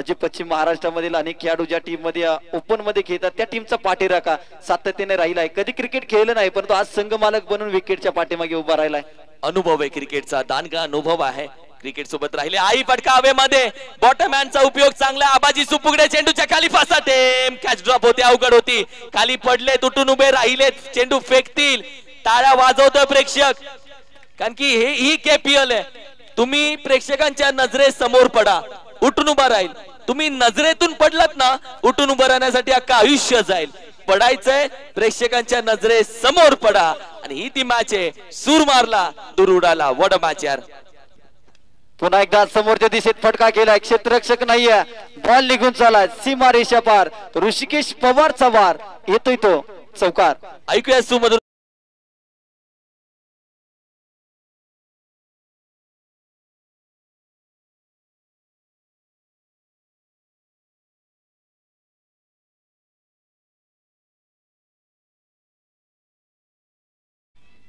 जी पश्चिम महाराष्ट्रामधील अनेक खेळाडू ज्या टीम मध्ये ओपन मध्ये खेळतात त्या टीमचा पाठीराखा सातत्याने राहिलाय. कधी क्रिकेट खेळलं नाही, परंतु आज संघ मालक बनून विकेटच्या पाठीमागे उभा राहिलाय. अनुभव आहे क्रिकेटचा, दानगा अनुभव आहे. क्रिकेट सोबत राहिले. आई फटका हवेमध्ये, बॉटमॅनचा उपयोग चांगला. आबाजी सुपुगडे चेंडूच्या खाली फासा टेम, कॅच ड्रॉप होते, अवघड होती. खाली पडले, तुटून उभे राहिले, चेंडू फेकतील. टाळ्या वाजवतोय प्रेक्षक, कारण की ही केपीएल आहे. तुम्ही प्रेक्षकांच्या नजरे समोर पडा, उठून उभा राहील. तुम्ही नजरेतून पडलात ना, उठून उभं राहण्यासाठी अख्खा आयुष्य जाईल. पडायचंय, प्रेक्षकांच्या नजरे समोर पडा. आणि ही ती मॅच आहे. सूर मारला, दूर उडाला. वड मॅच यार. पुन्हा एकदा समोरच्या दिशेत फटका केलाय, क्षेत्ररक्षक नाहीये, बॉल निघून चालाय सीमा रेषा पार. ऋषिकेश पवारचा वार येतोय तो चौकार. ऐकूया सुमधुर.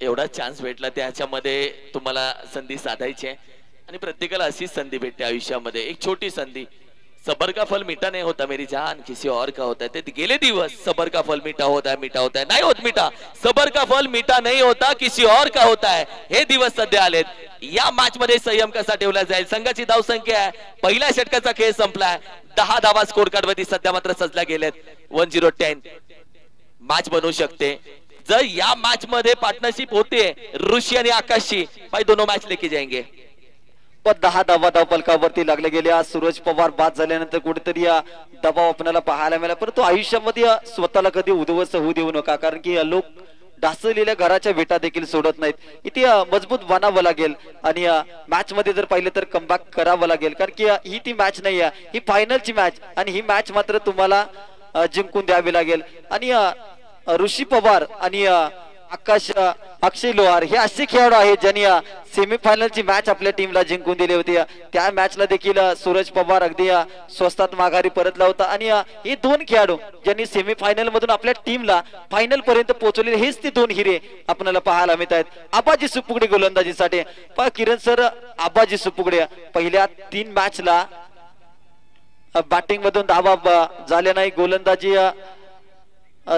एवढा चान्स भेटला, त्याच्यामध्ये तुम्हाला संधी साधायची आहे. आणि प्रत्येकाला अशीच संधी भेटते आयुष्यामध्ये, एक छोटी संधी. सबर का फल मीठा नहीं होता मेरी जान, किसी और का होता है. ते गेले दिवस सबर का फल मीठा होता है, मीठा होता है, नाही होत मीठा. सबर का फल मीठा नहीं होता, किसी और का होता है. हे दिवस सध्या आलेत. या मॅच मध्ये संयम कसा ठेवला जाईल. संघाची धाव संख्या आहे, पहिल्या षटकाचा खेळ संपलाय. 10 धावा स्कोर कार्ड वरती सध्या मात्र सजल्या गेलेत. 10-10 मॅच बनवू शकते जर या मॅच मध्ये पार्टनरशिप होते ऋषी आणि आकाशची. भाई दोनों मॅच लेके जाएंगे. पण 10 धावा धावफलकावरती लागले गेले. आज सूरज पवार बाद झाल्यानंतर कुठेतरी दबाव आपल्याला पाहायला मिळाला, परंतु आयुष्यामध्ये स्वतःला कधी उद्ध्वस्त होऊ देऊ नका, कारण की लोक ढासळलेल्या घराच्या विटा देखील सोडत नाहीत. इथे मजबूत बनावं लागेल आणि मॅच मध्ये जर पाहिलं तर कमबॅक करावं लागेल, कारण की ही ती मॅच नाही आहे, ही फायनलची मॅच. आणि ही मॅच मात्र तुम्हाला जिंकून द्यावी लागेल. आणि ऋषी पवार आणि आकाश अक्षय लोहार हे असे खेळाडू आहेत ज्यांनी सेमीफायनलची मॅच आपल्या टीमला जिंकून दिली होती. त्या मॅचला देखील सूरज पवार अगदी स्वस्तात माघारी परतला होता. आणि हे दोन खेळाडू ज्यांनी सेमीफायनल मधून आपल्या टीमला फायनल पर्यंत पोहोचवले, हेच ते दोन हिरे आपल्याला पाहायला मिळत आहेत. आबाजी सुपुगडे गोलंदाजीसाठी. किरण सर, आबाजी सुपुगडे पहिल्या 3 मॅचला बॅटिंग मधून धावा झाल्या नाही, गोलंदाजी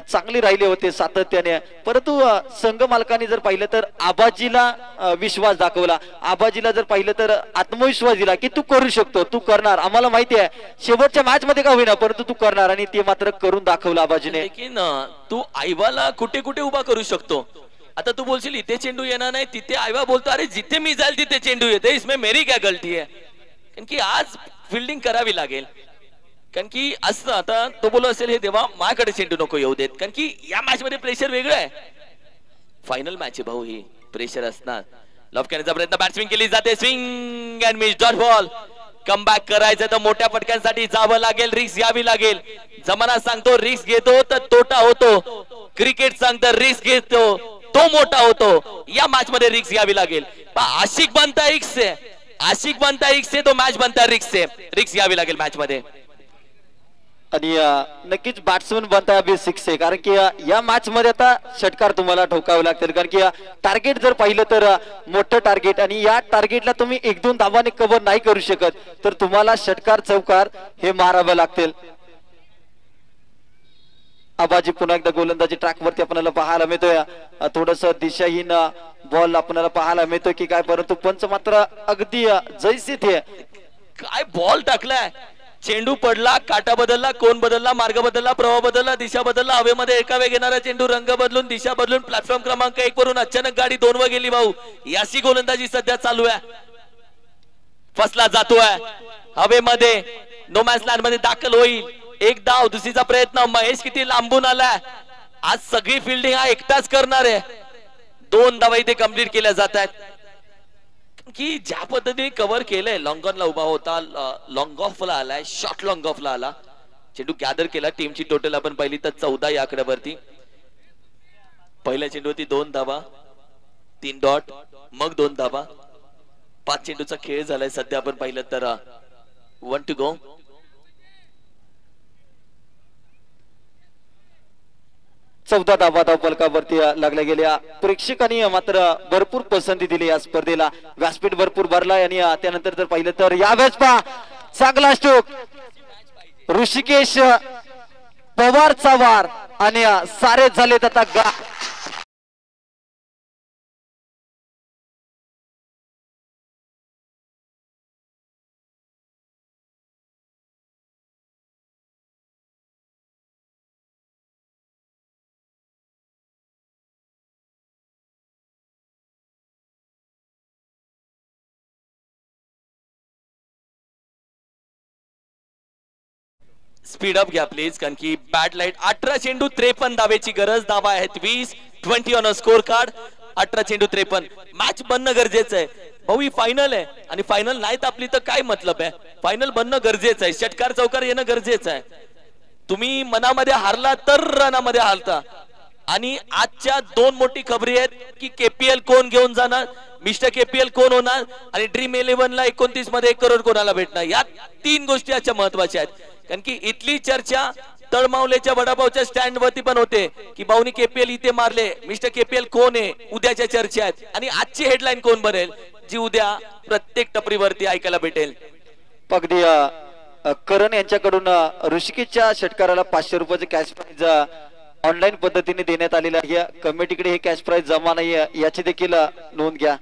चांगली राहिले होते सातत्याने, परंतु संघ मालकांनी जर पाहिलं तर आबाजीला विश्वास दाखवला. आबाजीला जर पाहिलं तर आत्मविश्वास दिला की तू करू शकतो, तू करणार. आम्हाला माहिती आहे शेवटच्या मॅच मध्ये का होईना, परंतु तू करणार. आणि ते मात्र करून दाखवलं आबाजीने. लेकिन तू आईवाला कुठे कुठे उभा करू शकतो. आता तू बोलशील इथे चेंडू येणार नाही, तिथे आईवा बोलतो अरे जिथे मी जाईल तिथे चेंडू येते, इसमें मेरी क्या गलती है. कारण की आज फिल्डिंग करावी लागेल. कारण की असं आता तो बोलत असेल हे देवा माझ्याकडे चेंडू नको येऊ देत, कारण की या मॅच मध्ये प्रेशर वेगळं आहे. फायनल मॅच आहे भाऊ, ही प्रेशर असणार. लॉफ करण्याचा प्रयत्न, बॅट्सविंग केली जाते, swing and miss, dot ball. Comeback करायचं तर मोठ्या फटक्यांसाठी जावं लागेल, रिस्क घ्यावी लागेल. जमाना सांगतो रिस्क घेतो तर तोटा होतो, क्रिकेट सांगतो रिस्क घेतो तो मोठा होतो. या मॅच मध्ये रिस्क घ्यावी लागेल. आशिक बनता एक से, आशिक बनता एक से तो मॅच बनता रिस्क से. रिस्क घ्यावी लागेल मॅच मध्ये. आणि नक्कीच बॅट्समन बनता अभि 6 आहे, कारण की या मॅच मध्ये आता षटकार तुम्हाला ठोकावे लागतील. कारण की टार्गेट जर पाहिलं तर मोठं टार्गेट, आणि या टार्गेटला तुम्ही 1-2 धावाने कव्हर नाही करू शकत, तर तुम्हाला षटकार चौकार हे मारावे लागतील. आबाजी पुन्हा एकदा गोलंदाजी ट्रॅक वरती आपल्याला पाहायला मिळतोय. थोडस दिशाहीन बॉल आपल्याला पाहायला मिळतोय की काय, परंतु पंच मात्र अगदी जैसे थे. काय बॉल टाकलाय, चेंडू पडला, काटा बदलला, कोण बदलला, मार्ग बदलला, प्रवाह बदलला, दिशा बदलला. हवेमध्ये एका वेग येणारा चेंडू रंग बदलून दिशा बदलून प्लॅटफॉर्म क्रमांक 1 वरून अचानक गाडी 2 वर गेली भाऊ. याची गोलंदाजी सध्या चालू आहे. फसला जातोय हवेमध्ये, नो मॅच लँड मध्ये दाखल होईल. एक धाव, दुसरीचा प्रयत्न. महेश किती लांबून आलाय. आज सगळी फिल्डिंग हा एकटाच करणार आहे. 2 धावा इथे कंप्लीट केल्या जात आहेत. की ज्या पद्धतीने कव्हर केलंय, लॉंग ऑन ला उभा होता, लॉंग ऑफ ला आलाय, शॉर्ट लॉंग ऑफ ला आला, चेंडू गॅदर केला. टीमची टोटल आपण पाहिली तर 14 या आकड्यावरती. पहिल्या चेंडूवरती 2 धावा. 3 डॉट मग 2 धाबा. 5 चेंडूचा खेळ झालाय सध्या आपण पाहिलं तर 1 टू गो. चौदा धावा धावफलकावरती लागल्या गेल्या. प्रेक्षकांनी मात्र भरपूर पसंती दिली या स्पर्धेला. व्यासपीठ भरपूर भरला आणि त्यानंतर जर पाहिलं तर या वेळेस चांगला स्ट्रोक ऋषिकेश पवारचा वार आणि सारे झालेत आता स्पीड अप घ्या प्लीज, कारण की बॅट लाईट. 18 चेंडू 53 धावेची गरज. धावा आहेत 20 ऑन अ स्कोर कार्ड. 18 चेंडू 53. मॅच बनणं गरजेचं आहे भाऊ. ही फायनल आहे आणि फायनल नाही तापली तर काय मतलब आहे. फायनल बनणं गरजेचं आहे. षटकार चौकार येणं गरजेचं आहे. तुम्ही मनामध्ये हारला तर रनामध्ये हारता. आणि आजच्या 2 मोठी खबरी आहेत की केपीएल कोण घेऊन जाणार, मिस्टर केपीएल कोण होणार आणि ड्रीम 11 ला 29 मध्ये 1 करोड कोणाला भेटणार. या 3 गोष्टी आजच्या महत्वाच्या आहेत. कारण की इथली चर्चा तळमावलेच्या वडापावच्या स्टँड वरती पण होते की भाऊनी केपीएल इथे मारले, मिस्टर केपीएल कोण आहे. उद्याच्या चर्चा आहेत आणि आजची हेडलाईन कोण बनेल जी उद्या प्रत्येक टपरीवरती ऐकायला भेटेल. अगदी करण यांच्याकडून ऋषिकेशच्या षटकाराला 500 रुपयाचे कॅश प्राइज ऑनलाईन पद्धतीने देण्यात आलेलं आहे. कमिटीकडे हे कॅश प्राइज जमा नाही याची देखील नोंद घ्या.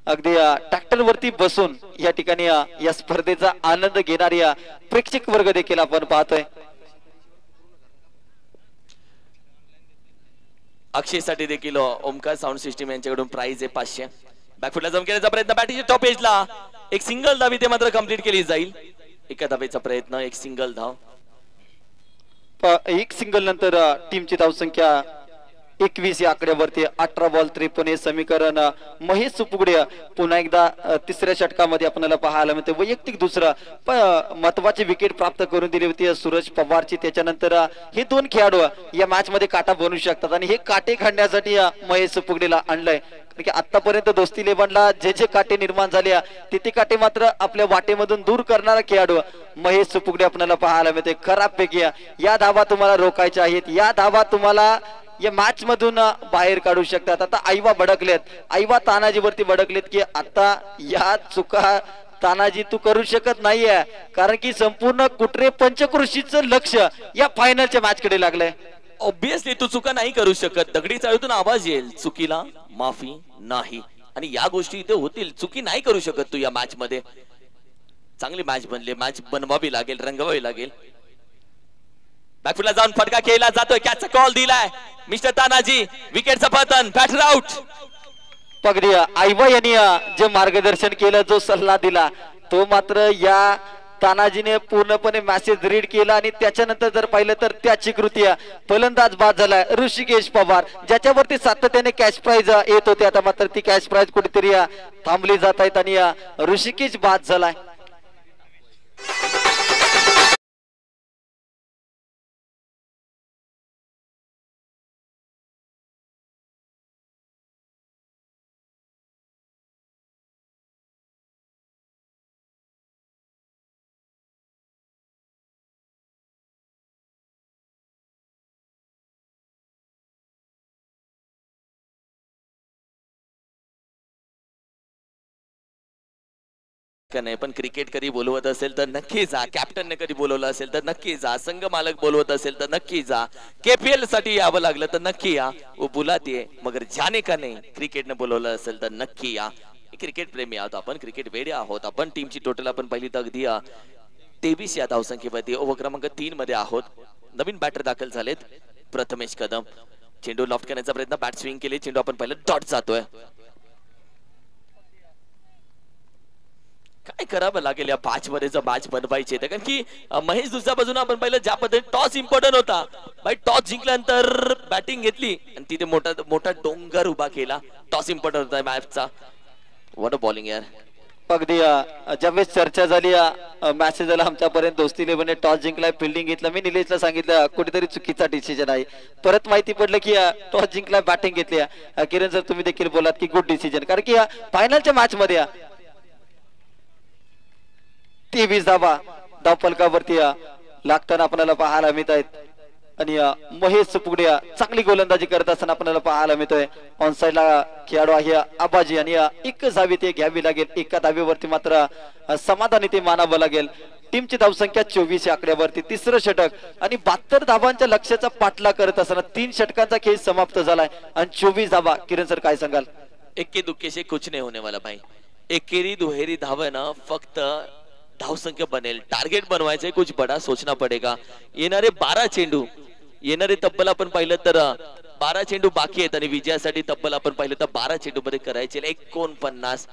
अगदी ट्रॅक्टर वरती बसून या ठिकाणी या स्पर्धेचा आनंद घेणारी प्रेक्षक वर्ग देखील आपण पाहतोय. अक्षयसाठी देखील ओमकार साऊंड सिस्टीम यांच्याकडून प्राइज आहे 500. बॅकफुटला जम केल्याचा प्रयत्न. बॅटिंगच्या टॉप एजला एक सिंगल धाव इथे मात्र कंप्लीट केली जाईल. एका धावेचा प्रयत्न, एक सिंगल धाव. एक सिंगल नंतर टीमची धावसंख्या 21 या आकड्यावरती. 18 बॉल 53 हे समीकरण. महेश सुपुगडे पुन्हा एकदा तिसऱ्या षटकामध्ये आपल्याला पाहायला मिळते. वैयक्तिक दुसरं महत्वाची विकेट प्राप्त करून दिली होती सूरज पवारची. त्याच्यानंतर हे 2 खेळाडू या मॅच मध्ये काटा बनू शकतात आणि हे काटे काढण्यासाठी महेश सुपुगडेला आणलंय. कारण की आतापर्यंत दोस्ती 11ला जे काटे निर्माण झाले ते काटे मात्र आपल्या वाटेमधून दूर करणारा खेळाडू महेश सुपुगडे आपल्याला पाहायला मिळते. खराब पैकी या धावा तुम्हाला रोखायच्या आहेत. या धावा तुम्हाला या मॅच मधून बाहेर काढू शकतात. आता आईवा भडकलेत, आईवा तानाजीवरती भडकलेत की आता या चुका तानाजी तू करू शकत नाहीये. कारण की संपूर्ण कुटरे पंचकृषीचं लक्ष या फायनलच्या मॅच कडे लागलंय. ऑब्विसली तू चुका नाही करू शकत. दगडी चाळीतून आवाज येईल, चुकीला माफी नाही. आणि या गोष्टी इथे होतील. चुकी नाही करू शकत तू या मॅच मध्ये. चांगली मॅच बनली, मॅच बनवावी लागेल, रंगवावी लागेल. बॅकफुटला जाऊन फटका खेळला जातोय. कॅचचा कॉल दिलाय मिस्टर तानाजी. विकेटचं पतन, बॅटर आउट. पगडी आईवा यांनी जे मार्गदर्शन केलं, जो सल्ला दिला तो मात्र या तानाजीने पूर्णपणे मॅसेज रीड केला आणि त्याच्यानंतर जर पाहिलं तर त्याची कृती फलंदाज बाद झालाय ऋषिकेश पवार, ज्याच्यावरती सातत्याने कॅश प्राइज येत होते. आता मात्र ती कॅश प्राइज कुठेतरी थांबली जात आहेत आणि ऋषिकेश बाद झालाय. नाही पण क्रिकेट कधी बोलवत असेल तर नक्की जा. कॅप्टनने कधी बोलवलं असेल तर नक्की जा. संघ मालक बोलवत असेल तर नक्की जा. केपीएल साठी यावं लागलं तर नक्की या. वो बुलाते मगर जाने का नाही. क्रिकेटने बोलवलं असेल तर नक्की या. क्रिकेट प्रेमी आहोत आपण, क्रिकेट वेडे आहोत आपण. टीमची टोटल आपण पहिली तर अगदी 23 या धावसंख्येमध्ये ओव्हर क्रमांक 3 मध्ये आहोत. नवीन बॅटर दाखल झालेत. प्रथमेश कदम. चेंडू लॉफ्ट करण्याचा प्रयत्न, बॅट स्विंग केली. चेंडू आपण पहिलं डॉट जातोय. काय करावं लागेल या मॅच मध्ये जर मॅच बनवायची आहे. कारण की महेश दुसऱ्या बाजूने आपण पाहिलं ज्या पद्धतीने टॉस इम्पॉर्टंट होता. बाई टॉस जिंकल्यानंतर बॅटिंग घेतली आणि तिथे मोठा डोंगर उभा केला. टॉस इम्पॉर्टंट होता मॅचचा. व्हॉट अ बॉलिंग यार. अगदी ज्यावेळेस चर्चा झाली मेसेज आला आमच्यापर्यंत दोस्ती इलेव्हनने टॉस जिंकलाय, फिल्डिंग घेतलं. मी निलेशला सांगितलं कुठेतरी चुकीचा डिसिजन आहे. परत माहिती पडलं की टॉस जिंकलाय, बॅटिंग घेतली. किरण सर तुम्ही देखील बोलात की गुड डिसिजन, कारण की फायनलच्या मॅच मध्ये 23 धावा धावफलकावरती लागताना आपल्याला पाहायला मिळत आहेत. आणि महेश सुपुगडे चांगली गोलंदाजी करत असताना आपल्याला पाहायला मिळतोय. ऑन साइडला खेळाडू आहे आबाजी आणि एक धावी ते घ्यावी लागेल. एका धावेवरती मात्र समाधानी ते मानावं लागेल. टीमची धावसंख्या 24 या आकड्यावरती. तिसरं षटक आणि 72 धावांच्या लक्ष्याचा पाठला करत असताना 3 षटकांचा खेळ समाप्त झालाय आणि 24 धावा. किरण सर काय सांगाल? इक्के दुक्के से कुछ नहीं होने वाला भाई. एकेरी दुहेरी धावा ना फक्त धावसंख्या बनेल. टार्गेट बनवायचंय, कुछ बडा सोचना पडेगा. येणारे 12 चेंडू, येणारे तब्बल आपण पाहिलं तर 12 चेंडू बाकी आहेत आणि विजयासाठी तब्बल आपण पाहिलं तर 12 चेंडू मध्ये करायचे 49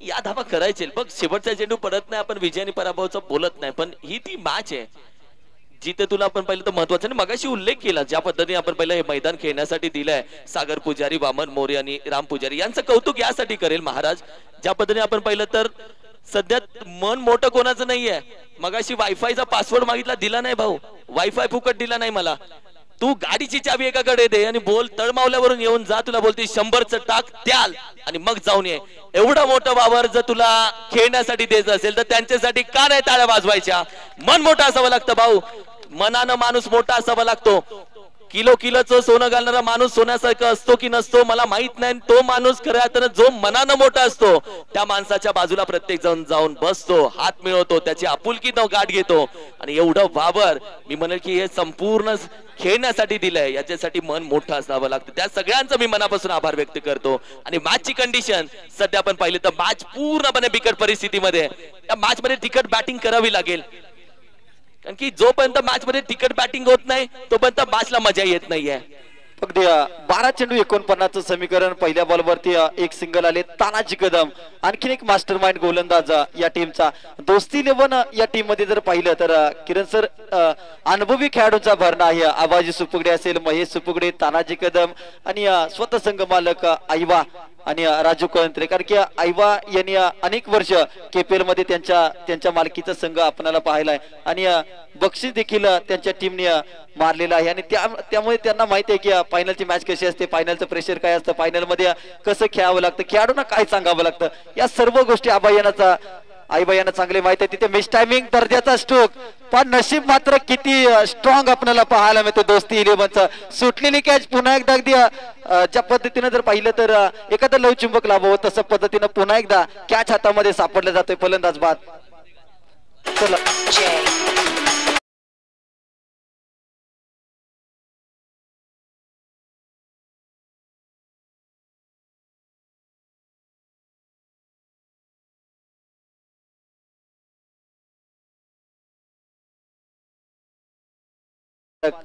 या धावा करायचे. बघ शेवटचा चेंडू पडत नाही, आपण विजय आणि पराभवाचं बोलत नाही, पण ही ती मॅच आहे जिथे तुला आपण पाहिलं तर महत्वाचं. आणि मगाशी उल्लेख केला ज्या पद्धतीने आपण पहिलं हे मैदान खेळण्यासाठी दिलंय सागर पुजारी, वामन मोरे आणि राम पुजारी यांचं कौतुक यासाठी करेल महाराज. ज्या पद्धतीने आपण पाहिलं तर सध्या मन मोठं कोणाचं नाहीये. मगाशी वायफायचा पासवर्ड मागितला, दिला नाही भाऊ. वायफाय फुकट दिला नाही मला. तू गाडीची चावी एकाकडे दे आणि बोल तळमावल्यावरून येऊन जा, तुला बोलते 100चं टाक द्याल आणि मग जाऊन ये. एवढा मोठा वावर जर तुला खेळण्यासाठी द्यायचं असेल तर त्यांच्यासाठी का नाही टाळ्या वाजवायच्या? मन मोठं असावं लागतं भाऊ. मनानं माणूस मोठा असावा लागतो. किलोचं सोनं घालणारा माणूस सोन्यासारखा असतो की नसतो मला माहित नाही. तो माणूस खऱ्या अर्थानं जो मनानं मोठा असतो त्या माणसाच्या बाजूला प्रत्येक जण जाऊन बसतो, हात मिळवतो, त्याची आपुलकीनं गाठ घेतो. आणि एवढं वावर मी म्हणेल की हे संपूर्ण खेळण्यासाठी दिलंय, याच्यासाठी मन मोठं असावं लागतं. त्या सगळ्यांचं मी मनापासून आभार व्यक्त करतो. आणि मॅचची कंडिशन सध्या आपण पाहिली तर मॅच पूर्णपणे बिकट परिस्थितीमध्ये. त्या मॅच मध्ये तिकट बॅटिंग करावी लागेल, कारण की जोपर्यंत मॅच मध्ये तिकट बॅटिंग होत नाही तोपर्यंत मॅचला मजा येत नाहीये. फक्त 12 चेंडू 49चं समीकरण. पहिल्या बॉलवरती एक सिंगल आले. तानाजी कदम आणखीन एक मास्टर माइंड गोलंदाज या टीमचा. दोस्ती 11 या टीम मध्ये जर पाहिलं तर किरण सर अनुभवी खेळाडूंचा भरणा आहे. आबाजी सुपुगडे असेल, महेश सुपुगडे, तानाजी कदम आणि स्वतः संघ मालक आईवा आणि राजू कळंत्रे. कारण की आईवा यांनी अनेक वर्ष केपीएल मध्ये त्यांच्या मालकीचा संघ आपल्याला पाहिलाय आणि बक्षीस देखील त्यांच्या टीमने मारलेला आहे. आणि त्यामुळे त्यांना माहिती आहे की फायनलची मॅच कशी असते, फायनलचं प्रेशर काय असतं, फायनल मध्ये कसं खेळावं लागतं, खेळाडूंना काय सांगावं लागतं, या सर्व गोष्टी आईबाई यांना चांगले माहिती आहे. तिथे मिस टायमिंग दर्जाचा स्ट्रोक, पण नशीब मात्र किती स्ट्रॉंग आपल्याला पाहायला मिळतं दोस्ती 11चं. सुटलेली कॅच पुन्हा एकदा अगदी ज्या पद्धतीने जर पाहिलं तर एखादं लवचुंबक लाभावं तसं पद्धतीनं पुन्हा एकदा कॅच हातामध्ये सापडलं जातोय. फलंदाज बाद. चला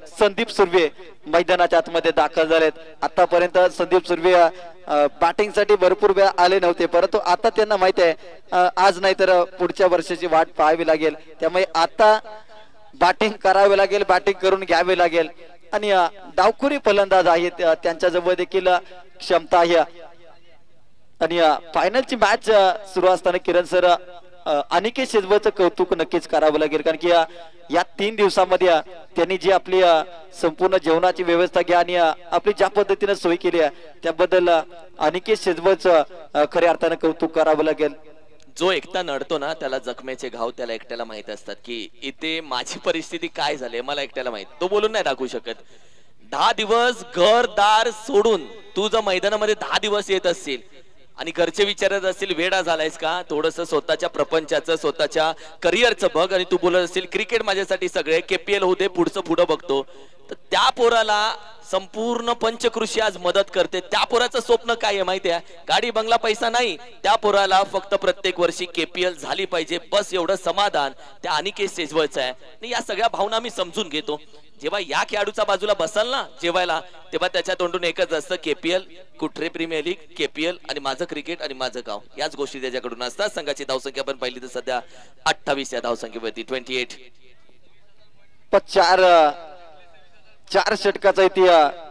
संदीप सुर्वे मैदानाच्या आतमध्ये दाखल झालेत. आतापर्यंत संदीप सुर्वे बॅटिंग साठी भरपूर वेळ आले नव्हते, परंतु आता त्यांना माहिती आहे आज नाही तर पुढच्या वर्षाची वाट पाहावी लागेल. त्यामुळे आता बॅटिंग करावी लागेल, बॅटिंग करून घ्यावी लागेल. आणि डावखुरी फलंदाज आहेत, त्यांच्या जवळ देखील क्षमता आहे. आणि फायनलची मॅच सुरू असताना किरण सर अनिकेत शेजवळचं कौतुक नक्कीच करावं लागेल, कारण की या 3 दिवसामध्ये त्यांनी जी आपली संपूर्ण जेवणाची व्यवस्था घ्या आणि आपली ज्या पद्धतीने सोय केली आहे त्याबद्दल अनिकेत शेजवळचं खऱ्या अर्थानं कौतुक करावं लागेल. जो एकटा नडतो ना त्याला जखमेचे घाव त्याला एकट्याला माहित असतात की इथे माझी परिस्थिती काय झाली मला एकट्याला माहित. तो बोलून नाही दाखवू शकत. 10 दिवस घरदार सोडून तू जर मैदानामध्ये 10 दिवस येत असशील आणि घरचे विचारत असतील वेडा झालायस का, थोडस स्वतःच्या प्रपंचाचं स्वतःच्या करिअरचं बघ, आणि तू बोलत असतील क्रिकेट माझ्यासाठी सगळे केपीएल होते पुढं बघतो, तर त्या पोराला संपूर्ण पंचकृषी आज मदत करते. त्या पोराचं स्वप्न काय आहे माहिती आहे? गाडी बंगला पैसा नाही, त्या पोराला फक्त प्रत्येक वर्षी केपीएल झाली पाहिजे बस, एवढं समाधान त्या अनिकेत शेजवळचं आहे. आणि या सगळ्या भावना मी समजून घेतो. जेव्हा या खेळाडूच्या बाजूला बसाल ना जेवायला, तेव्हा त्याच्या तोंडून एकच असतं केपीएल, कुठरे प्रीमियर लीग, केपीएल आणि माझं क्रिकेट आणि माझं गाव, याच गोष्टी त्याच्याकडून असतात. संघाची धावसंख्या पण पाहिली तर सध्या 28 या धावसंख्येवरती 28. 4 षटकाचा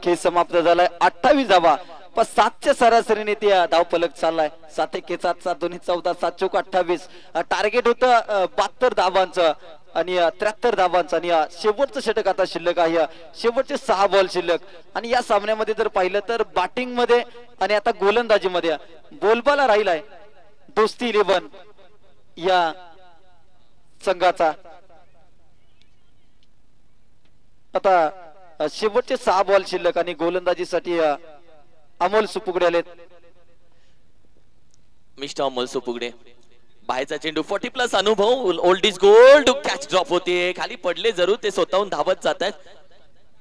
खेळ समाप्त झालाय. 28 धावा जवळपास 7च्या सरासरीने ते धावफलक चाललाय. 7-1-7, 7-2-14, 7-4-28. टार्गेट होतं 72 धावांचं आणि 73 धावांचं आणि शेवटचं षटक आता शिल्लक आहे. शेवटचे 6 बॉल शिल्लक. आणि या सामन्यामध्ये जर पाहिलं तर बॅटिंग मध्ये आणि आता गोलंदाजीमध्ये बोलबाला राहिलाय दोस्ती 11 या संघाचा. आता शेवटचे 6 बॉल शिल्लक आणि गोलंदाजीसाठी अमोल सुपुगडे आलेत. मिस्टर अमोल सुपुगडे, बाहेरचा चेंडू 40+ अनुभव, old is gold. Catch drop होते, खाली पडले जरूर, ते स्वतःहून धावत जात आहेत.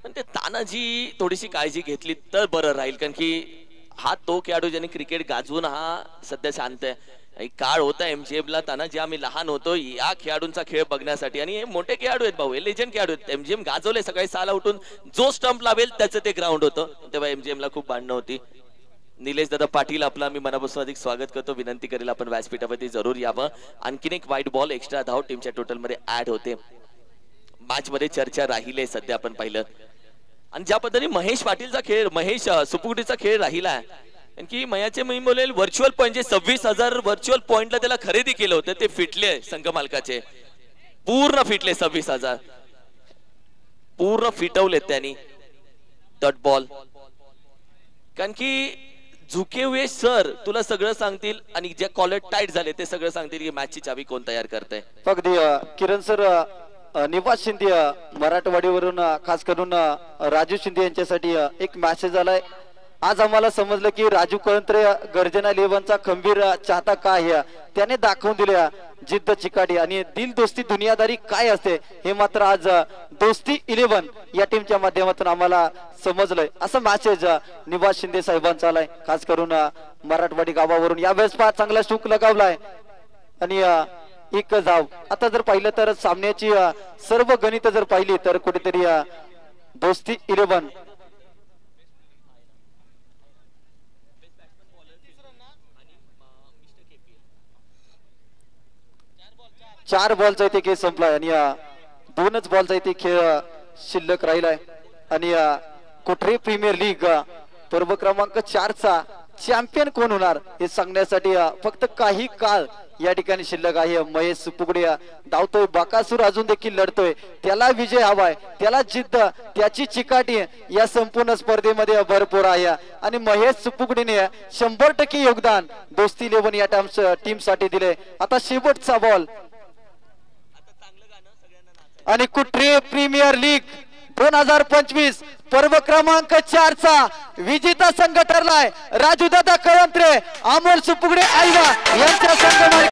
पण ते तानाजी थोडीशी काळजी घेतली तर बरं राहील, कारण की हा तो खेळाडू ज्याने क्रिकेट गाजवून हा सध्या शांत आहे. एक काळ होता MGM ला ताना, जे आम्ही लहान होतो या खेळाडूंचा खेळ बघण्यासाठी, आणि हे मोठे खेळाडू आहेत भाऊ, हे लेजंड खेळाडू आहेत. MGM गाजवले, सकाळी 6ला उठून जो स्टंप लावेल त्याचं ते ग्राउंड होतं. तेव्हा MGM ला खूप भांडणं होती. निलेश दादा पाटील आपला मी मनापासून अधिक स्वागत करतो. विनंती करेल आपण व्यासपीठावरती जरूर यावं. आणखीन एक वाईट बॉल एक्स्ट्रा धाव टीमच्या टोटल मध्ये ऍड होते. मॅच मध्ये चर्चा राहिली सध्या आपण पाहिलं. आणि ज्या पद्धतीने महेश पाटीलचा खेळ, महेश सुपुगडीचा खेळ राहिला, की मयाचे मी बोलेल व्हर्च्युअल पॉईंट जे 26,000 व्हर्च्युअल पॉईंटला त्याला खरेदी केलं होतं ते फिटले. संघ मालकाचे पूर्ण फिटले. 26,000 पूर्ण फिटवलेत त्यांनी डॉट बॉल. कारण की झुके हुए सर तुला सगळं सांगतील आणि जे कॉलर टाईट झाले ते सगळं सांगतील की मॅचची चावी कोण तयार करते. अगदी किरण सर, निवास शिंदे मराठवाडीवरून खास करून राजू शिंदे यांच्यासाठी एक मेसेज आलाय. आज आम्हाला समजलं की राजू कळंत्रे गर्जना 11चा खंबीर चाहता काय आहे. त्याने दाखवून दिले जिद्द, चिकाटी आणि दिल दोस्ती दुनियादारी काय असते हे मात्र आज दोस्ती 11 या टीमच्या माध्यमातून आम्हाला समजलंय. असं मॅसेज निवास शिंदे साहेबांचा आलाय खास करून मराठवाडी गावावरून. यावेळेस चांगला स्ट्रोक लगावलाय आणि एक धाव. आता जर पाहिलं तर सामन्याची सर्व गणित जर पाहिली तर कुठेतरी दोस्ती 11 4 बॉलचा इथे खेळ संपलाय आणि 2च बॉलचा इथे खेळ शिल्लक राहिलाय. आणि कोठरे प्रीमियर लीग पर्व क्रमांक 4चा चॅम्पियन कोण होणार हे सांगण्यासाठी फक्त काही काळ या ठिकाणी शिल्लक आहे. महेश सुपुगडे धावतोय, बाकासूर अजून देखील लढतोय, त्याला विजय हवाय, त्याला जिद्द, त्याची चिकाटी या संपूर्ण स्पर्धेमध्ये भरपूर आहे. आणि महेश सुपुगडेने 100% योगदान दोस्ती 11 या टीम साठी दिले. आता शेवटचा बॉल आणि कुठे प्रीमियर लीग 2025 पर्व क्रमांक 4चा विजेता संघ ठरलाय राजूदादा कळंत्रे, अमोल सुपुगडे आईवा यांच्या संघ.